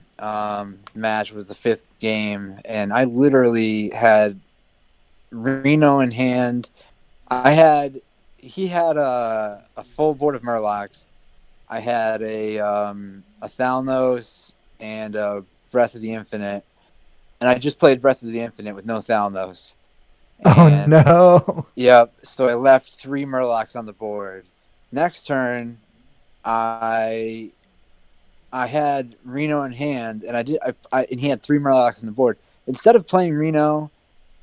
match was the 5th game, and I literally had Reno in hand. He had a full board of Murlocs. I had a Thalnos and a Breath of the Infinite, and I just played Breath of the Infinite with no Thalnos. Oh no! Yep. So I left 3 Murlocs on the board. Next turn, I had Reno in hand, and and he had 3 Murlocs on the board. Instead of playing Reno,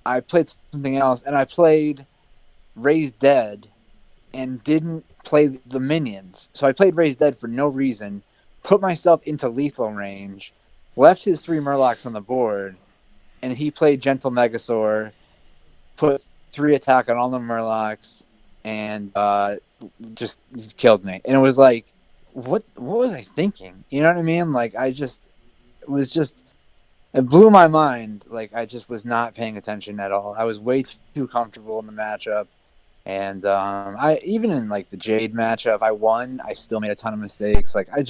I played something else, and I played Raised Dead, and didn't play the minions. So I played Raised Dead for no reason, put myself into lethal range, left his 3 Murlocs on the board, and he played Gentle Megasaur, put 3 attack on all the Murlocs, and just killed me. And it was like, what was I thinking? You know what I mean? Like, it blew my mind. Like, I just was not paying attention at all. I was way too comfortable in the matchup. And I even in like the Jade matchup, I won. I still made a ton of mistakes. Like, I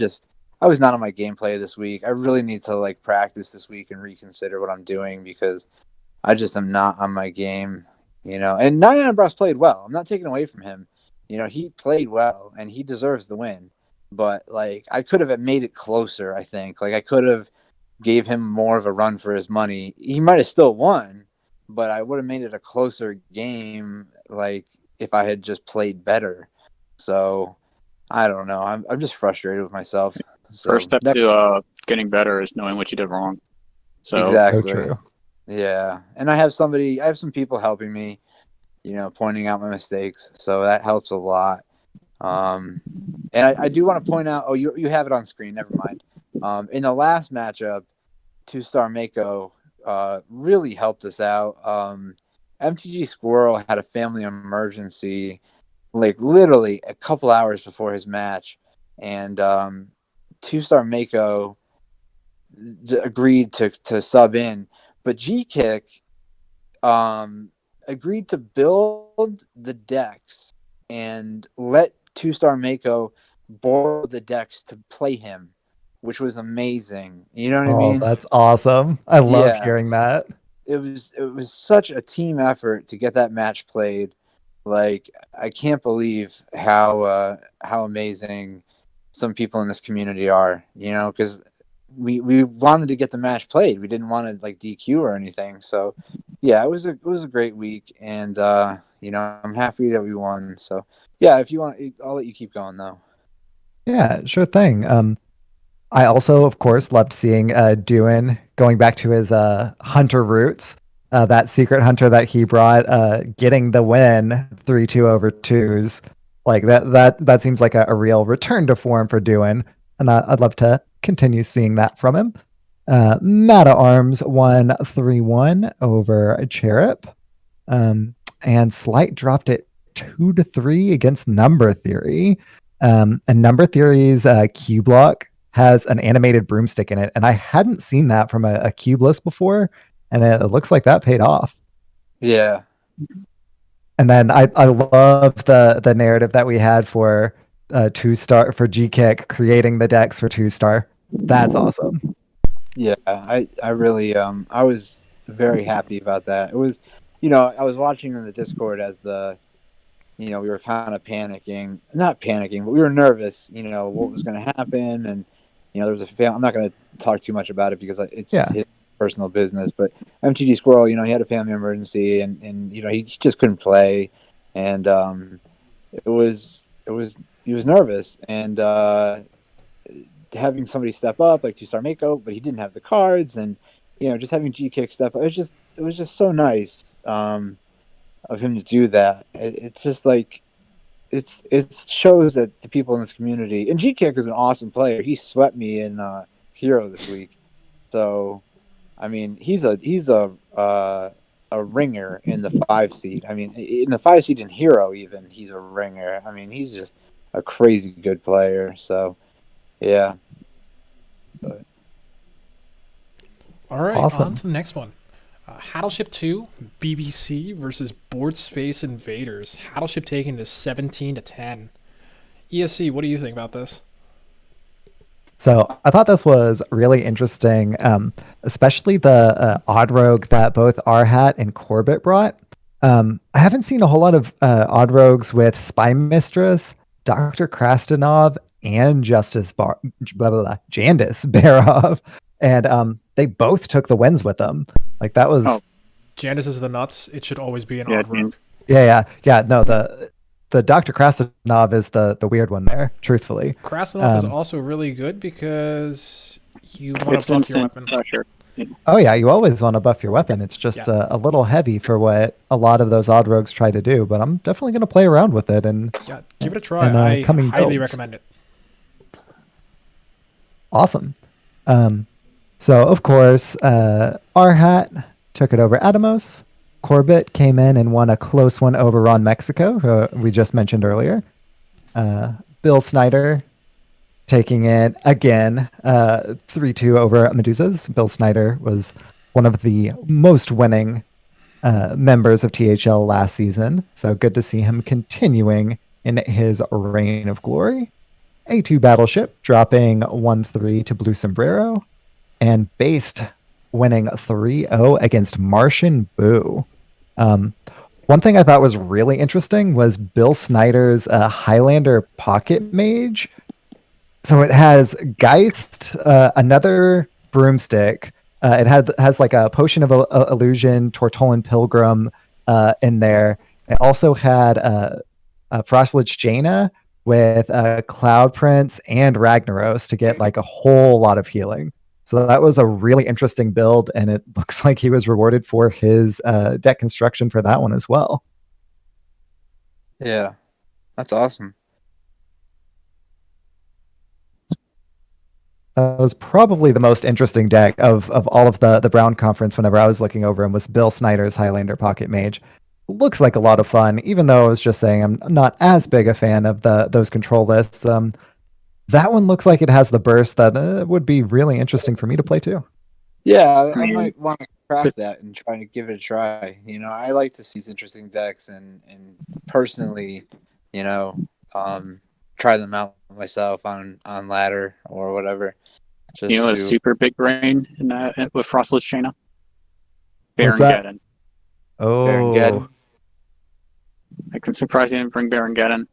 was not on my gameplay this week. I really need to like practice this week and reconsider what I'm doing, because I just am not on my game, you know. And Nine Bros played well. I'm not taking away from him. You know, he played well and he deserves the win. But like, I could have made it closer, I think. Like, I could have gave him more of a run for his money. He might have still won, but I would have made it a closer game, like, if I had just played better. So I don't know. I'm just frustrated with myself. So, First step to getting better is knowing what you did wrong. So exactly. So true. Yeah. And I have some people helping me, you know, pointing out my mistakes. So that helps a lot. And I do want to point out, you have it on screen. Never mind. In the last matchup, 2-star Mako really helped us out. MTG Squirrel had a family emergency, like literally a couple hours before his match, and 2-star Mako agreed to sub in, but G-Kick agreed to build the decks and let 2-star Mako borrow the decks to play him, which was amazing. You know what I mean? That's awesome. I love hearing that. It was such a team effort to get that match played. Like, I can't believe how amazing some people in this community are, you know, because we wanted to get the match played. We didn't want to like DQ or anything. So yeah, it was a great week, and you know, I'm happy that we won. So yeah, if you want, I'll let you keep going though. Yeah, sure thing. I also, of course, loved seeing Duin going back to his hunter roots. That secret hunter that he brought, getting the win 3-2 over twos. Like that seems like a real return to form for Duin, and I'd love to continue seeing that from him. Mata Arms won 3-1 over Cherub, and Slight dropped it 2-3 against Number Theory. And Number Theory's Q block has an animated broomstick in it, and I hadn't seen that from a cube list before, and it looks like that paid off. Yeah. And then I love the narrative that we had for 2-star for G-Kick creating the decks for 2-star. That's awesome. Yeah, I really I was very happy about that. It was, I was watching in the Discord as we were kind of panicking, not panicking, but we were nervous, what was going to happen. And, there was I'm not going to talk too much about it because it's Yeah. his personal business, but MTG Squirrel, he had a family emergency and he just couldn't play. And, he was nervous and, having somebody step up like 2-star Mako, but he didn't have the cards, and just having G-Kick step up, it was just so nice of him to do that. It's just like it shows that the people in this community, and G-Kick is an awesome player. He swept me in Hero this week, so I mean he's a ringer in the 5 seed. I mean in the 5 seed in Hero even he's a ringer. I mean he's just a crazy good player. So yeah. All right, Awesome. on to the next one. Battleship 2, BBC versus Board Space Invaders. Battleship taking to 17-10. ESC, what do you think about this? So I thought this was really interesting, especially the Odd Rogue that both Arhat and Corbett brought. I haven't seen a whole lot of Odd Rogues with Spy Mistress, Dr. Krastanov, and Jandis Barov. And they both took the wins with them. Like that was... Oh. Jandis is the nuts. It should always be an Yeah, odd rogue. Yeah. No, the Dr. Krastanov is the weird one there, truthfully. Krastanov is also really good because you want to buff your instant weapon. pressure. Oh yeah, you always want to buff your weapon. It's just a little heavy for what a lot of those odd rogues try to do, but I'm definitely going to play around with it and Yeah, give it a try. and, I coming highly builds. recommend it. Awesome. So of course, Arhat took it over Atomos. Corbett came in and won a close one over Ron Mexico, who we just mentioned earlier. Bill Snyder taking it again, 3-2 over Medusas. Bill Snyder was one of the most winning members of THL last season, so good to see him continuing in his reign of glory. A2 Battleship dropping 1-3 to Blue Sombrero, and Based winning 3-0 against Martian Boo. One thing I thought was really interesting was Bill Snyder's Highlander Pocket Mage. So it has Geist, another broomstick. It has like a Potion of Illusion, Tortolan Pilgrim in there. It also had a Frostlich Jaina with Cloud Prince and Ragnaros to get like a whole lot of healing. So that was a really interesting build, and it looks like he was rewarded for his deck construction for that one as well. Yeah, that's awesome. That was probably the most interesting deck of all of the Brown Conference whenever I was looking over him was Bill Snyder's Highlander Pocket Mage. Looks like a lot of fun, even though I was just saying I'm not as big a fan of those control lists. That one looks like it has the burst that would be really interesting for me to play too. Yeah, I might want to craft that and try to give it a try. I like to see these interesting decks and personally, try them out myself on ladder or whatever. Just A super big brain in that with Frostless Jaina. What's that? Baron Geddon. Oh, Geddon. I'm surprised he didn't bring Baron Geddon.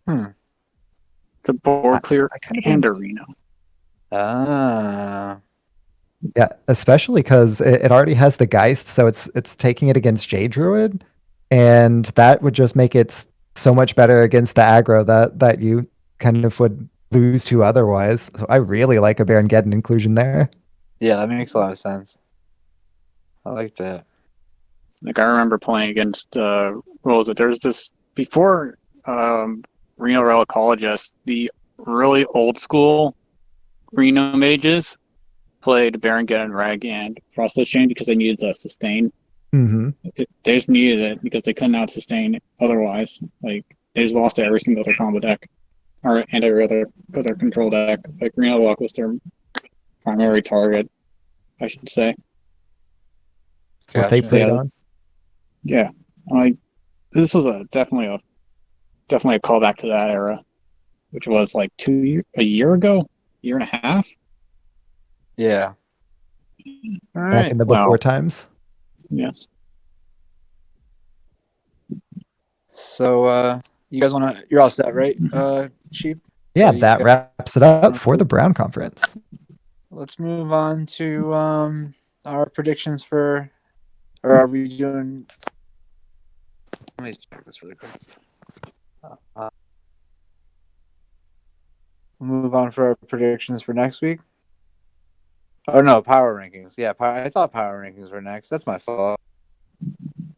The board clear and arena. Ah. Yeah, especially because it already has the Geist, so it's taking it against Jade Druid, and that would just make it so much better against the aggro that you kind of would lose to otherwise. So I really like a Baron Geddon inclusion there. Yeah, that makes a lot of sense. I like that. Like I remember playing against what was it? There's this before Reno Relicologist, the really old school Reno mages played Baron Geddon, Rag, and Frostless Chain because they needed the sustain. Mm-hmm. They just needed it because they couldn't out sustain otherwise. Like they just lost to every single other combo deck and every other control deck. Like Reno Luck was their primary target, I should say. What they Gotcha. played on. Yeah, I this was definitely a callback to that era, which was like a year ago, year and a half. Yeah. All Back right. in the Wow. before times. Yes. So you guys want to? You're all set, right? Sheep. Yeah, So you that guys, wraps it up for the Brown Conference. let's move on to our predictions for. Or are we doing? Let me check this really quick. Move on for our predictions for next week. Oh no, power rankings. Yeah, I thought power rankings were next. That's my fault.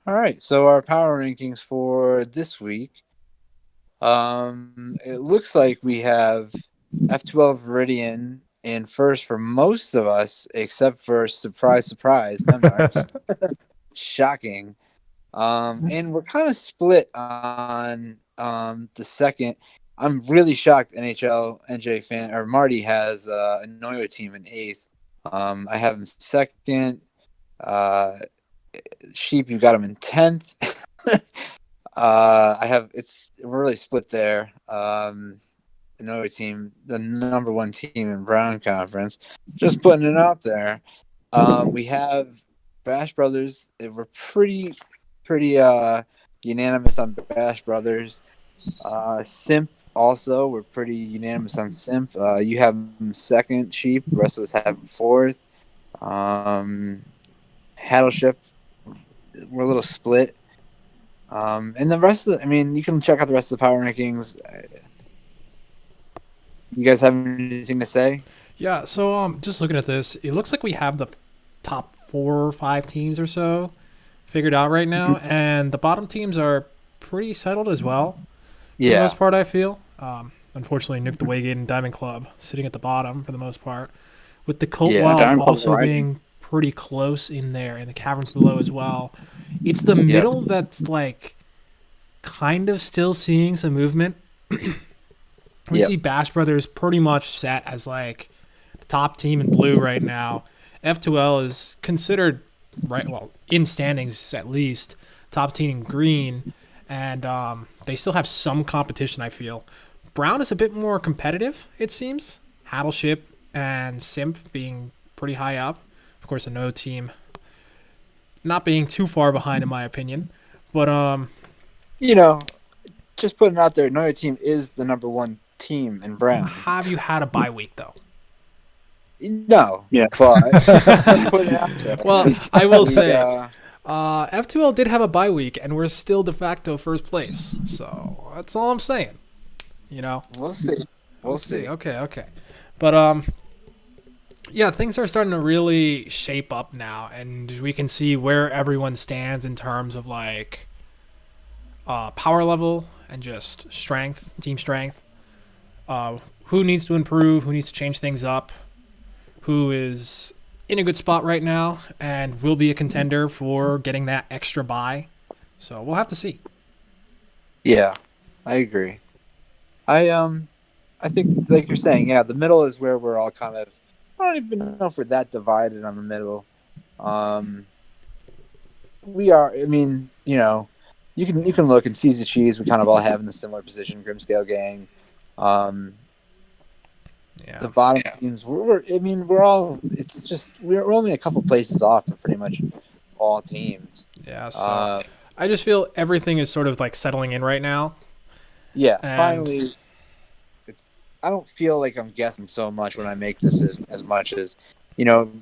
All right, so our power rankings for this week. It looks like we have F12 Viridian in first for most of us, except for surprise, Memnarch. Shocking. And we're kind of split on the second. I'm really shocked NHL NJ fan or Marty has a Noyo team in eighth. I have him second. Sheep, you got him in 10th. We're really split there. Another team, the number one team in Brown Conference, just putting it out there. We have Bash Brothers. We're pretty unanimous on Bash Brothers. Simp also, we're pretty unanimous on Simp. You have him second, Sheep. The rest of us have him fourth. Hattleship, we're a little split. And the rest of you can check out the rest of the power rankings. You guys have anything to say? Yeah, so just looking at this, it looks like we have the top 4 or 5 teams or so figured out right now, and the bottom teams are pretty settled as well. For the most part, I feel. Unfortunately, Nick the Waygate and Diamond Club sitting at the bottom for the most part, with the Coatwell also being pretty close in there, and the caverns below as well. It's the middle that's like kind of still seeing some movement. We see Bash Brothers pretty much set as like the top team in blue right now. F2L is considered in standings at least top team in green, and they still have some competition. I feel Brown is a bit more competitive. It seems Hattleship and Simp being pretty high up. Of course, a no team not being too far behind in my opinion, but just putting it out there, no team is the number one team in Brown. Have you had a bye week though? No. Yeah. But putting it out there. Well, I will say F2L did have a bye week, and we're still de facto first place. So that's all I'm saying. We'll see. We'll see. Okay. But yeah, things are starting to really shape up now, and we can see where everyone stands in terms of like power level and just strength, team strength. Who needs to improve? Who needs to change things up? Who is in a good spot right now and will be a contender for getting that extra bye. So we'll have to see. Yeah, I agree. I think, like you're saying, the middle is where we're all kind of. I don't even know if we're that divided on the middle. We are. You can look and seize the cheese. We kind of all have in a similar position. Grimscale Gang. The bottom teams. We're all. It's just we're only a couple places off for pretty much all teams. Yeah. So I just feel everything is sort of like settling in right now. Yeah. Finally, I don't feel like I'm guessing so much when I make this as much as,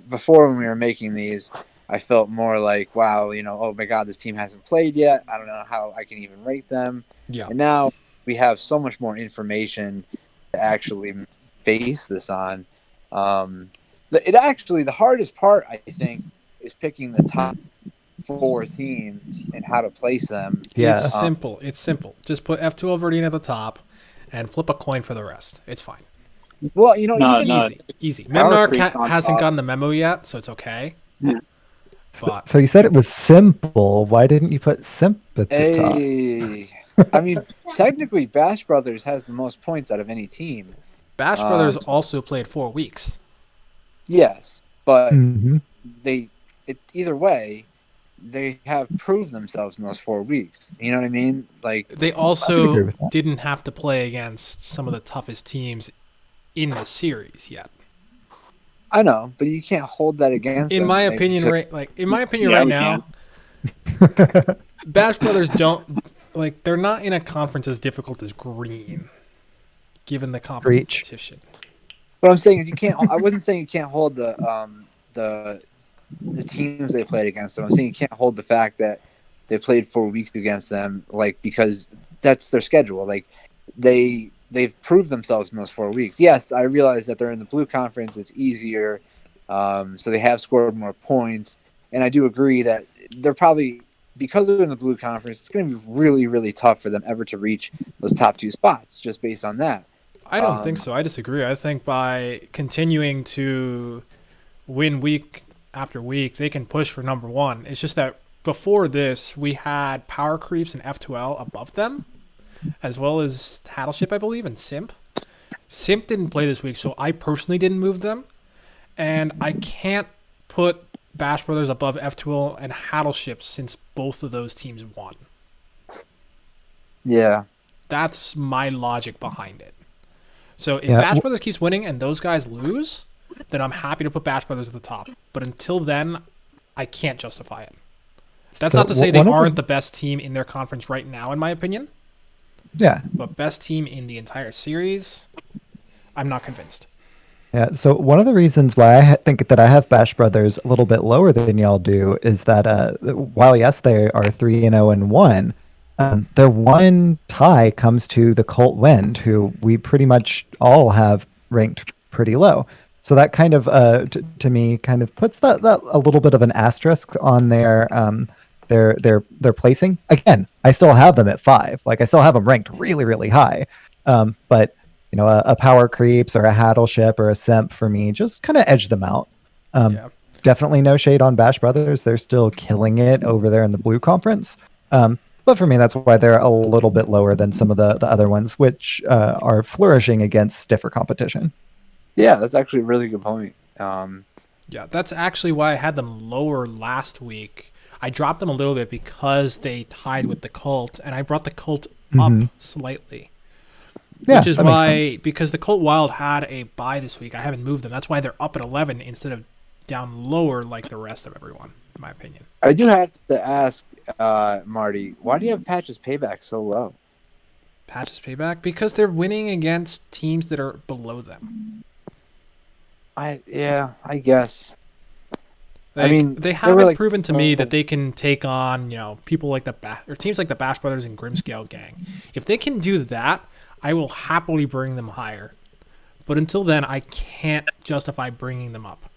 before when we were making these, I felt more like, wow, oh my God, this team hasn't played yet. I don't know how I can even rate them. Yeah. And now we have so much more information to actually base this on. The hardest part, I think, is picking the top 4 teams and how to place them. Yeah. It's simple. Just put F2L Viridian at the top and flip a coin for the rest. It's fine. Well, Easy. Memnarch hasn't gotten the memo yet, so it's okay. Yeah. But So you said it was simple. Why didn't you put Simp at the top? Technically, Bash Brothers has the most points out of any team. Bash Brothers also played 4 weeks. Yes, but Mhm. either way, they have proved themselves in those 4 weeks. You know what I mean? Like, They agree also with that. didn't have to play against some of the toughest teams in the series yet. I know, but you can't hold that against In them. my like, opinion, because- Yeah, right we now, Bash Brothers don't they're not in a conference as difficult as Green, given the Preach. competition. What I'm saying is you can't. I wasn't saying you can't hold the teams they played against them. I'm saying you can't hold the fact that they played 4 weeks against them, like, because that's their schedule. Like, they've proved themselves in those 4 weeks. Yes, I realize that they're in the blue conference. It's easier, so they have scored more points. And I do agree that they're probably, because they're in the blue conference, it's going to be really, really tough for them ever to reach those top 2 spots just based on that. I don't think so. I disagree. I think by continuing to win week after week, they can push for number 1. It's just that before this, we had Power Creeps and F2L above them, as well as Tattleship, I believe, and Simp. Simp didn't play this week, so I personally didn't move them. And I can't put Bash Brothers above F2L and Tattleship since both of those teams won. Yeah. That's my logic behind it. So if Yeah. Bash Brothers keeps winning and those guys lose, then I'm happy to put Bash Brothers at the top. But until then, I can't justify it. That's So not to say they one of the- aren't the best team in their conference right now, in my opinion. Yeah. But best team in the entire series, I'm not convinced. Yeah, so one of the reasons why think that I have Bash Brothers a little bit lower than y'all do is that while yes they are 3-0-1, their one tie comes to the Colt Wind, who we pretty much all have ranked pretty low. So that kind of to me kind of puts that a little bit of an asterisk on their placing. Again, I still have them at 5. Like, I still have them ranked really, really high. But you know, a Power Creeps or a Tattleship or a Simp for me just kind of edge them out. Yeah. Definitely no shade on Bash Brothers. They're still killing it over there in the Blue Conference. But for me, that's why they're a little bit lower than some of the other ones, which are flourishing against stiffer competition. Yeah, that's actually a really good point. Yeah, that's actually why I had them lower last week. I dropped them a little bit because they tied with the Cult, and I brought the Cult up slightly. Yeah, Which is that makes why, because the Cult Wild had a bye this week, I haven't moved them. That's why they're up at 11 instead of down lower like the rest of everyone, in my opinion. I do have to ask, Marty, why do you have Patch's payback so low? Patches payback? Because they're winning against teams that are below them. I guess. Like, I mean, they they haven't were, like, proven to me that they can take on, people like or teams like the Bash Brothers and Grimscale Gang. If they can do that, I will happily bring them higher. But until then, I can't justify bringing them up.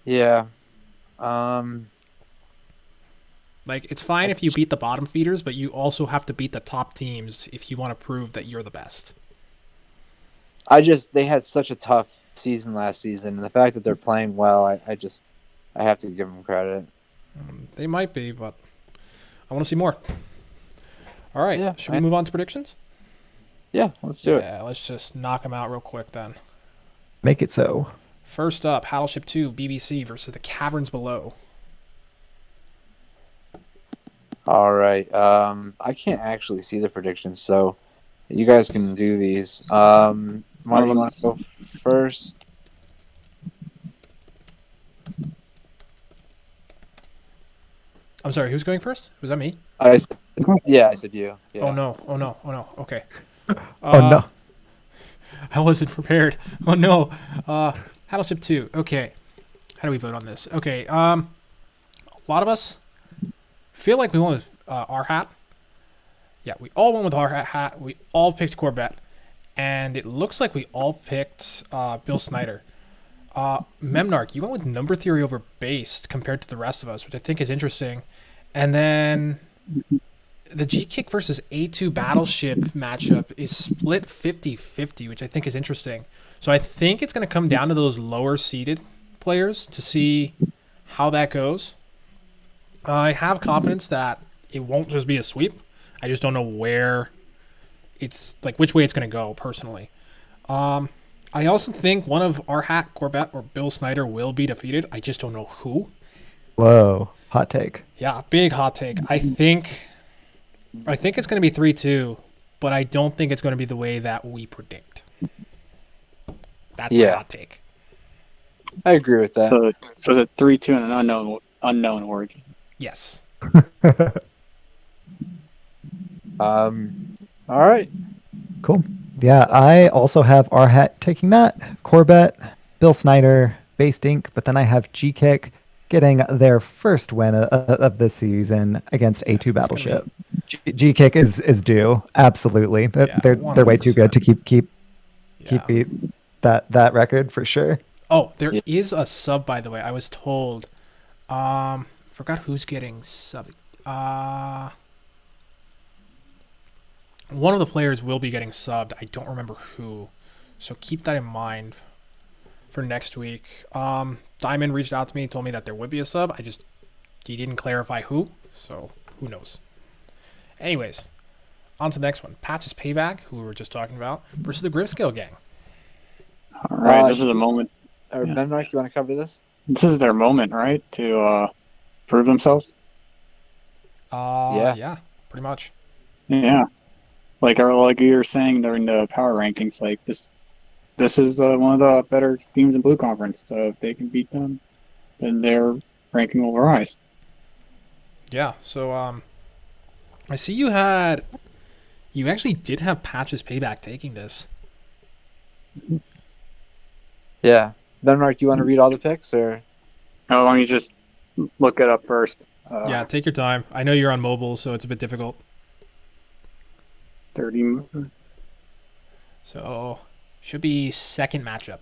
Yeah. Like, it's fine if you beat the bottom feeders, but you also have to beat the top teams if you want to prove that you're the best. They had such a tough season last season, and the fact that they're playing well, I have to give them credit. They might be, but I want to see more. All right, Yeah, should we move on to predictions? Yeah, let's do it. Yeah, let's just knock them out real quick then. Make it so. First up, Battleship 2 BBC versus the Caverns Below. All right. I can't actually see the predictions, so you guys can do these. Marty, you want to go first? I'm sorry, who's going first? Was that me? I said you. Yeah. Oh no. Okay. Oh no. I wasn't prepared. Oh no. Battleship 2. Okay. How do we vote on this? Okay. A lot of us feel like we went with our hat. Yeah, we all went with our hat. We all picked Corvette. And it looks like we all picked Bill Snyder. Memnarch, you went with number theory over based compared to the rest of us, which I think is interesting. And then the G-Kick versus A2 Battleship matchup is split 50-50, which I think is interesting. So I think it's going to come down to those lower-seeded players to see how that goes. I have confidence that it won't just be a sweep. I just don't know where it's, like, which way it's going to go, personally. I also think one of our hat, Corbett or Bill Snyder, will be defeated. I just don't know who. Whoa, hot take. Yeah, big hot take. I think it's going to be 3-2, but I don't think it's going to be the way that we predict. That's my hot take. I agree with that. So it's a 3-2 and an unknown origin. Yes. All right. Cool. Yeah, I also have R Hat taking that. Corbett, Bill Snyder, Base Dink, but then I have G-Kick getting their first win of this season against A2 Battleship. G-Kick is due. Absolutely. They're way too good to keep beat that record for sure. Oh, there is a sub, by the way. I was told. Forgot who's getting sub. One of the players will be getting subbed. I don't remember who. So keep that in mind for next week. Diamond reached out to me and told me that there would be a sub. He didn't clarify who. So who knows. Anyways, on to the next one. Patch's Payback, who we were just talking about, versus the Gripscale Gang. All right, this is a moment. Memnarch, you want to cover this? This is their moment, right, to prove themselves? Yeah, pretty much. Yeah. Like you were saying during the power rankings, like this is one of the better teams in Blue Conference. So if they can beat them, then their ranking will rise. Yeah. So I see you actually did have Patch's Payback taking this. Yeah. Memnarch, you want to read all the picks or? Oh, let me just look it up first. Yeah, take your time. I know you're on mobile, so it's a bit difficult. 30. So, should be second matchup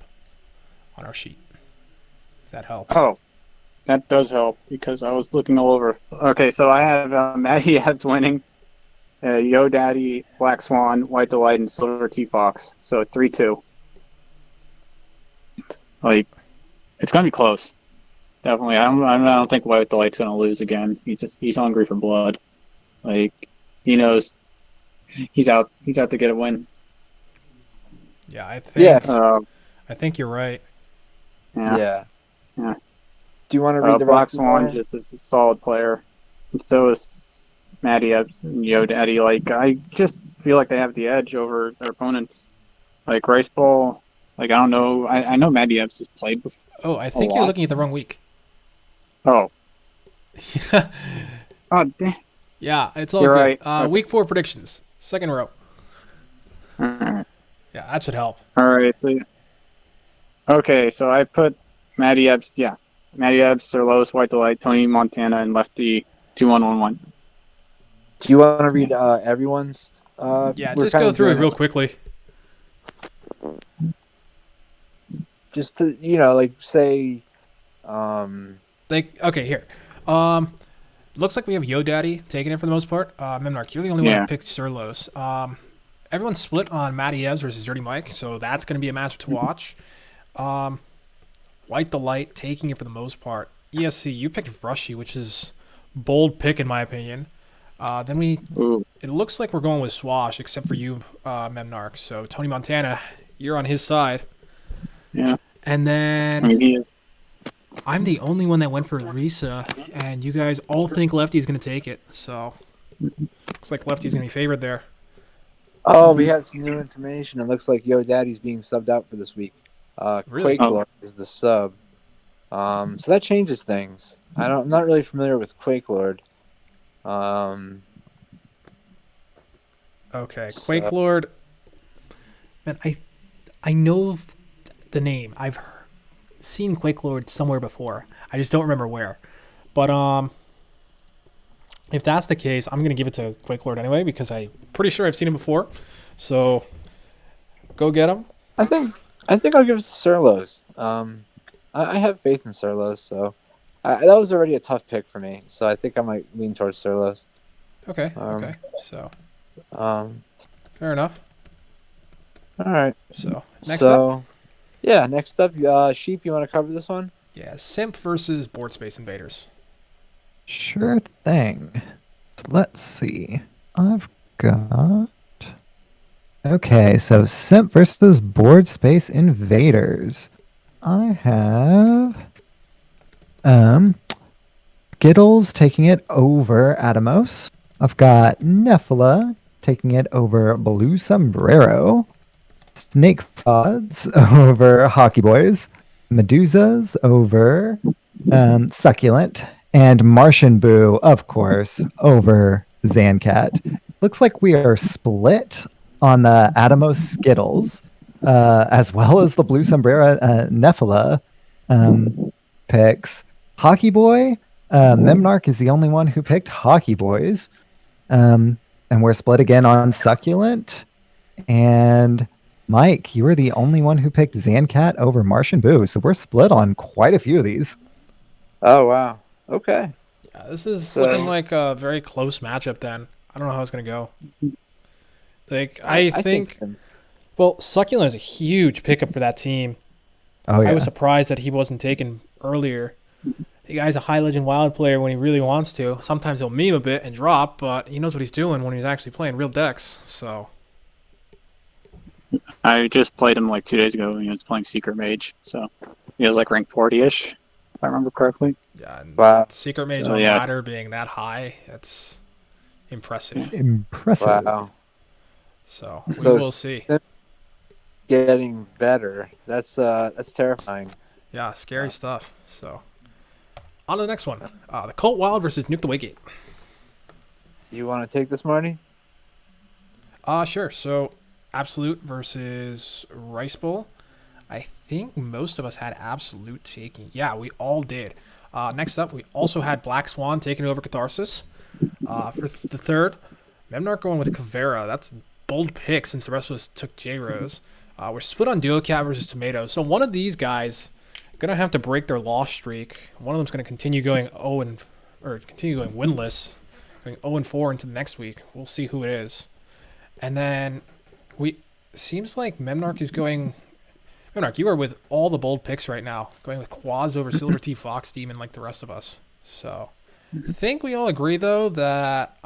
on our sheet. If that helps. Oh, that does help because I was looking all over. Okay, so I have Matty Ebbs winning, Yo Daddy, Black Swan, White Delight, and Silver T Fox. So 3-2. Like, it's gonna be close. Definitely. I don't think White Delight's gonna lose again. He's hungry for blood. Like, he knows. He's out to get a win. Yeah, I think. I think you're right. Yeah. Do you want to read the Black Swan? Just is a solid player, and so is Matty Ebbs and Yo Daddy. Like, I just feel like they have the edge over their opponents. Like Rice Bowl. Like, I don't know. I know Matty Ebbs has played before. Oh, I think you're looking at the wrong week. Oh. Oh, damn. Yeah, it's all You're good. right. Week 4 predictions. Second row. Alright. Yeah, that should help. Alright, okay, so I put Matty Ebbs, Matty Ebbs, Sir Lois, White Delight, Tony Montana, and Lefty 2-1-1-1. Do you want to read everyone's? Yeah, just go through it real quickly. Just to, say... Okay, here. Looks like we have Yo Daddy taking it for the most part. Memnarch, you're the only one that picked Surlos. Everyone's split on Matty Ebbs versus Dirty Mike, so that's going to be a match to watch. White Delight taking it for the most part. ESC, you picked Rushy, which is bold pick in my opinion. Then it looks like we're going with Swash, except for you, Memnarch. So Tony Montana, you're on his side. Yeah. And then he is. I'm the only one that went for Risa, and you guys all think Lefty's going to take it. So looks like Lefty's going to be favored there. Oh, we have some new information. It looks like Yo Daddy's being subbed out for this week. Really? Quake Lord is the sub. So that changes things. I'm not really familiar with Quake Lord. Okay, Quake Lord. Man, I know the name. I've seen Quake Lord somewhere before. I just don't remember where. But if that's the case, I'm gonna give it to Quake Lord anyway because I'm pretty sure I've seen him before. So go get him. I think I'll give it to Surlos. I have faith in Surlos, so that was already a tough pick for me. So I think I might lean towards Surlos. Okay. So fair enough. All right. So next up. Yeah, next up, Sheep, you want to cover this one? Yeah, Simp versus Board Space Invaders. Sure thing. Let's see. I've got... Okay, so Simp versus Board Space Invaders. I have... Skittles taking it over Atomos. I've got Nephilah taking it over Blue Sombrero. Snake Pods over Hockey Boys. Medusas over Succulent. And Martian Boo, of course, over Zancat. Looks like we are split on the Atomos Skittles, as well as the Blue Sombrero Nephilah picks. Hockey Boy, Memnarch is the only one who picked Hockey Boys. And we're split again on Succulent. And Mike, you were the only one who picked Zancat over Martian Boo. So we're split on quite a few of these. Oh, wow. Okay. Yeah, this is looking like a very close matchup then. I don't know how it's going to go. Like, I think well, Succulent is a huge pickup for that team. Oh, yeah. I was surprised that he wasn't taken earlier. The guy's a high legend wild player when he really wants to. Sometimes he'll meme a bit and drop, but he knows what he's doing when he's actually playing real decks. So I just played him like 2 days ago when he was playing Secret Mage. So he was like ranked 40-ish, if I remember correctly. yeah, and Wow. Secret Mage Oh, on yeah. ladder being that high, that's impressive. Impressive. Wow. So So we will see. Getting better. That's terrifying. Yeah, scary stuff. So on to the next one. The Colt Wild versus Nuke the Waygate. You want to take this, Marty? Sure. So Absolute versus Rice Bowl. I think most of us had Absolute taking. Yeah, we all did. Next up, we also had Black Swan taking over Catharsis. For the third, Memnarch going with Kavera. That's a bold pick since the rest of us took J-Rose. We're split on Duocat versus Tomato. So one of these guys going to have to break their loss streak. One of them's going to continue going continue going winless, going 0-4 into the next week. We'll see who it is. And then seems like Memnarch is going. Memnarch, you are with all the bold picks right now, going with Quaz over Silver T Fox Demon like the rest of us. So I think we all agree though that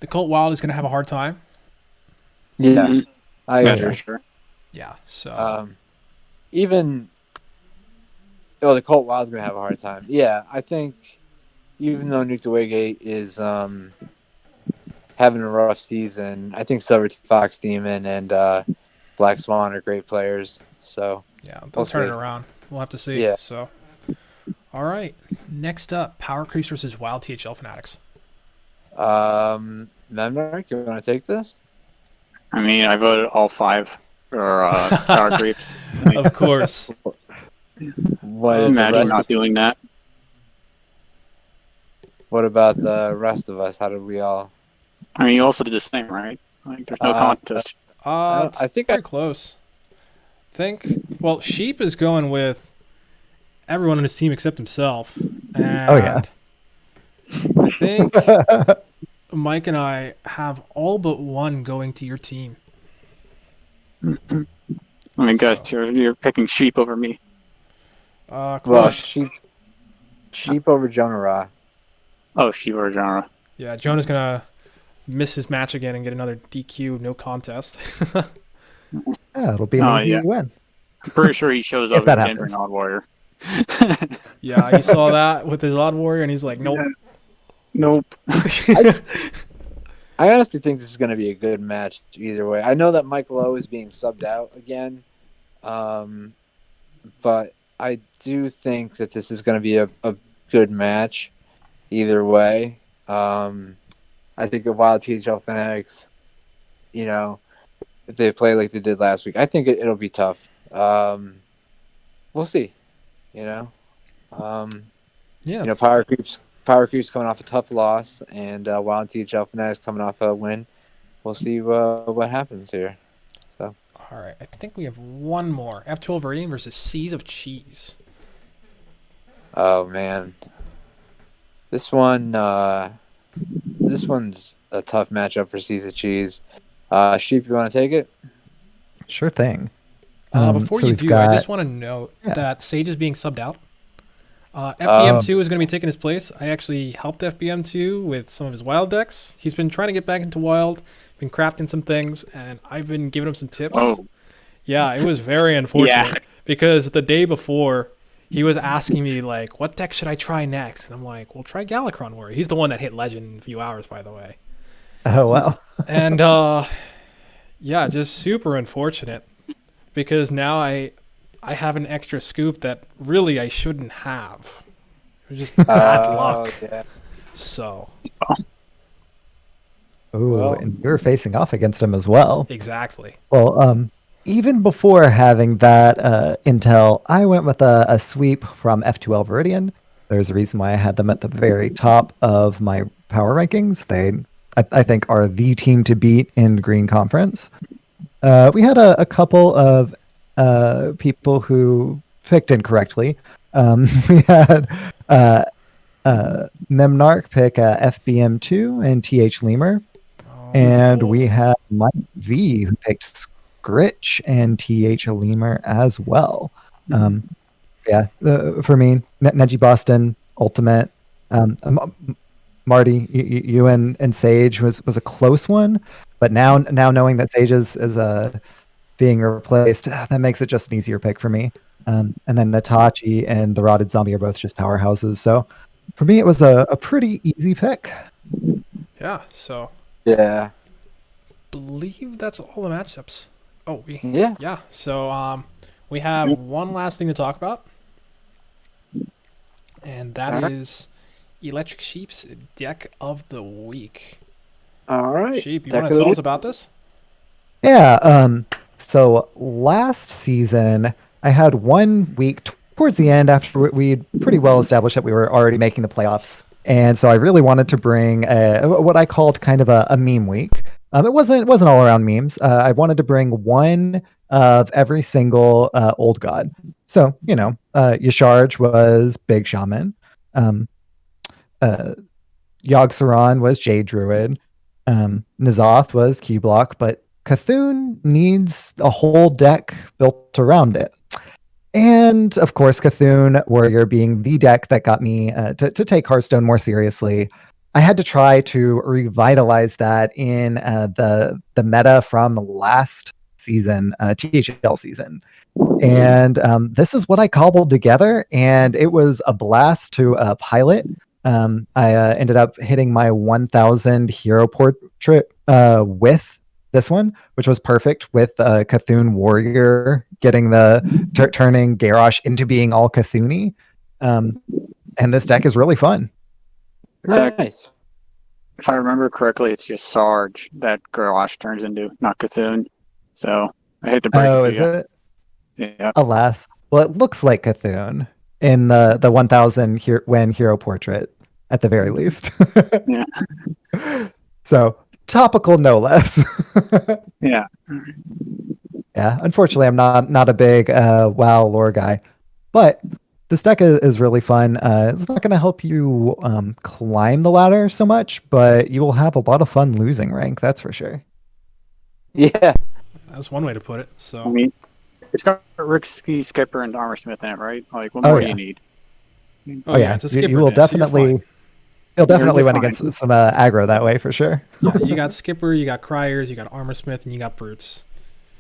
the Colt Wild is going to have a hard time. Yeah, Mhm. I Yeah, agree. for sure. Yeah. So Even the Colt Wild's gonna have a hard time. Yeah, I think even though Nuke the Waygate is having a rough season, I think Silver Fox Demon and Black Swan are great players. So yeah, they'll we'll turn see. it around. We'll have to see. Yeah. So all right. Next up, Power Creeps versus Wild THL Fanatics. Memnarch, you want to take this? I mean, I voted all 5 for Power Creeps. Of course. What, Imagine not doing that. what about the rest of us? How did we all? I mean, you also did the same, right? Like, there's no contest. It's I think pretty close. Well, Sheep is going with everyone on his team except himself. And Oh, yeah. I think Mike and I have all but one going to your team. I mean, guys, you're picking Sheep over me. Well, Crush. sheep over Jonah Ra. Oh, Sheep or genre. Yeah, Jonah's going to miss his match again and get another DQ, no contest. Yeah, it'll be an Oh, easy yeah. win. I'm pretty sure he shows If up that as happens. Denver Odd Warrior. Yeah, he saw that with his Odd Warrior, and he's like, nope. Nope. I honestly think this is going to be a good match either way. I know that Mike Lowe is being subbed out again, but I do think that this is going to be a good match either way. I think of Wild THL Fanatics, if they play like they did last week, I think it'll be tough. We'll see. Yeah. Power Creeps coming off a tough loss, and Wild THL Fanatics coming off a win. We'll see what happens here. So, All right, I think we have one more. F12 Viridian versus Seas of Cheese. oh man, this one's a tough matchup for Seas of Cheese. Sheep, you want to take it? Sure thing. Before so you we've do, I got- just want to note Yeah. that Sage is being subbed out. FBM2 is going to be taking his place. I actually helped FBM2 with some of his wild decks. He's been trying to get back into wild, been crafting some things, and I've been giving him some tips. Oh. Yeah, it was very unfortunate because the day before he was asking me like, what deck should I try next? And I'm like, well, try Galakron Warrior. He's the one that hit Legend in a few hours, by the way. Oh wow. And yeah, just super unfortunate because now I have an extra scoop that really I shouldn't have. It was just bad luck. Yeah. So Ooh, Well. and you were facing off against him as well. exactly. Well, even before having that intel, I went with a sweep from F2L Viridian. There's a reason why I had them at the very top of my power rankings. I think, are the team to beat in Green Conference. We had a couple of people who picked incorrectly. We had Memnarch pick FBM2 and TH Lemur. And we had Mike V who picked Scritch and TH Lemur as well. Yeah, for me, Neji Boston, Ultimate. Marty, you and Sage was a close one, but now knowing that Sage is being replaced, that makes it just an easier pick for me. And then Natachi and the Rotted Zombie are both just powerhouses. So for me, it was a pretty easy pick. Yeah, so Yeah. believe that's all the matchups. Oh, Yeah. yeah. So we have one last thing to talk about, and that is Electric Sheep's deck of the week. All right. Sheep, you Deck want of to the tell us week. about this? Yeah. So last season, I had 1 week towards the end after we'd pretty well established that we were already making the playoffs. And so I really wanted to bring what I called kind of a meme week. It wasn't all around memes. I wanted to bring one of every single old god. So, Yasharj was Big Shaman. Yogg-Saron was Jade Druid. N'Zoth was Keyblock, but Cthulhu needs a whole deck built around it. And of course, Cthulhu Warrior being the deck that got me to take Hearthstone more seriously. I had to try to revitalize that in the meta from last season, THL season. And this is what I cobbled together, and it was a blast to pilot. I ended up hitting my 1,000 hero portrait with this one, which was perfect with Cthulhu Warrior getting the turning Garrosh into being all Cthulhu. And this deck is really fun. Nice. If I remember correctly, it's just Sarge that Garrosh turns into, not Cthulhu. So I hate to break it to is you. it? Yeah. Alas. Well, it looks like Cthulhu in the 1,000 hero portrait at the very least. Yeah. So topical, no less. Yeah. Yeah, unfortunately, I'm not a big WoW lore guy, but this deck is really fun. It's not going to help you climb the ladder so much, but you will have a lot of fun losing rank. That's for sure. Yeah. That's one way to put it. I So mean, it's got Risky, Skipper, and Armor Smith in it, right? Like, what Oh, more do yeah. you need? Oh yeah, it's a skipper you will deck, so you're fine. definitely. You'll definitely You're win fine. against some aggro that way for sure. Yeah, you got Skipper, you got Criers, you got Armor Smith, and you got Brutes.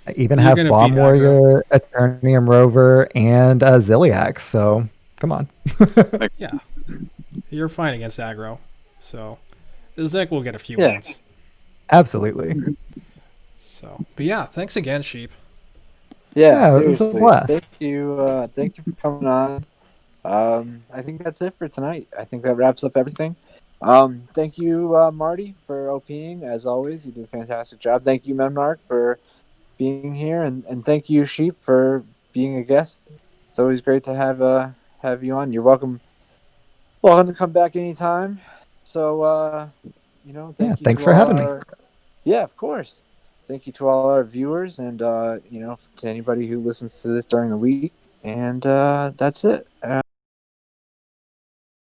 I even You're have gonna Bomb beat Warrior, Eternium Rover, and Ziliax. So come on. Yeah, you're fine against aggro. So this deck will get a few Yeah. wins. Absolutely. So, but yeah, thanks again, Sheep. Yeah, Yeah, it was a seriously. blast. Thank you for coming on. I think that's it for tonight. I think that wraps up everything. Thank you, Marty, for OPing. As always, you did a fantastic job. Thank you, Memnarch, for being here, and thank you, Sheep, for being a guest. It's always great to have you on. You're welcome to come back anytime. So, thank you. Thanks to for all having me. Yeah, of course. Thank you to all our viewers, and to anybody who listens to this during the week. And that's it.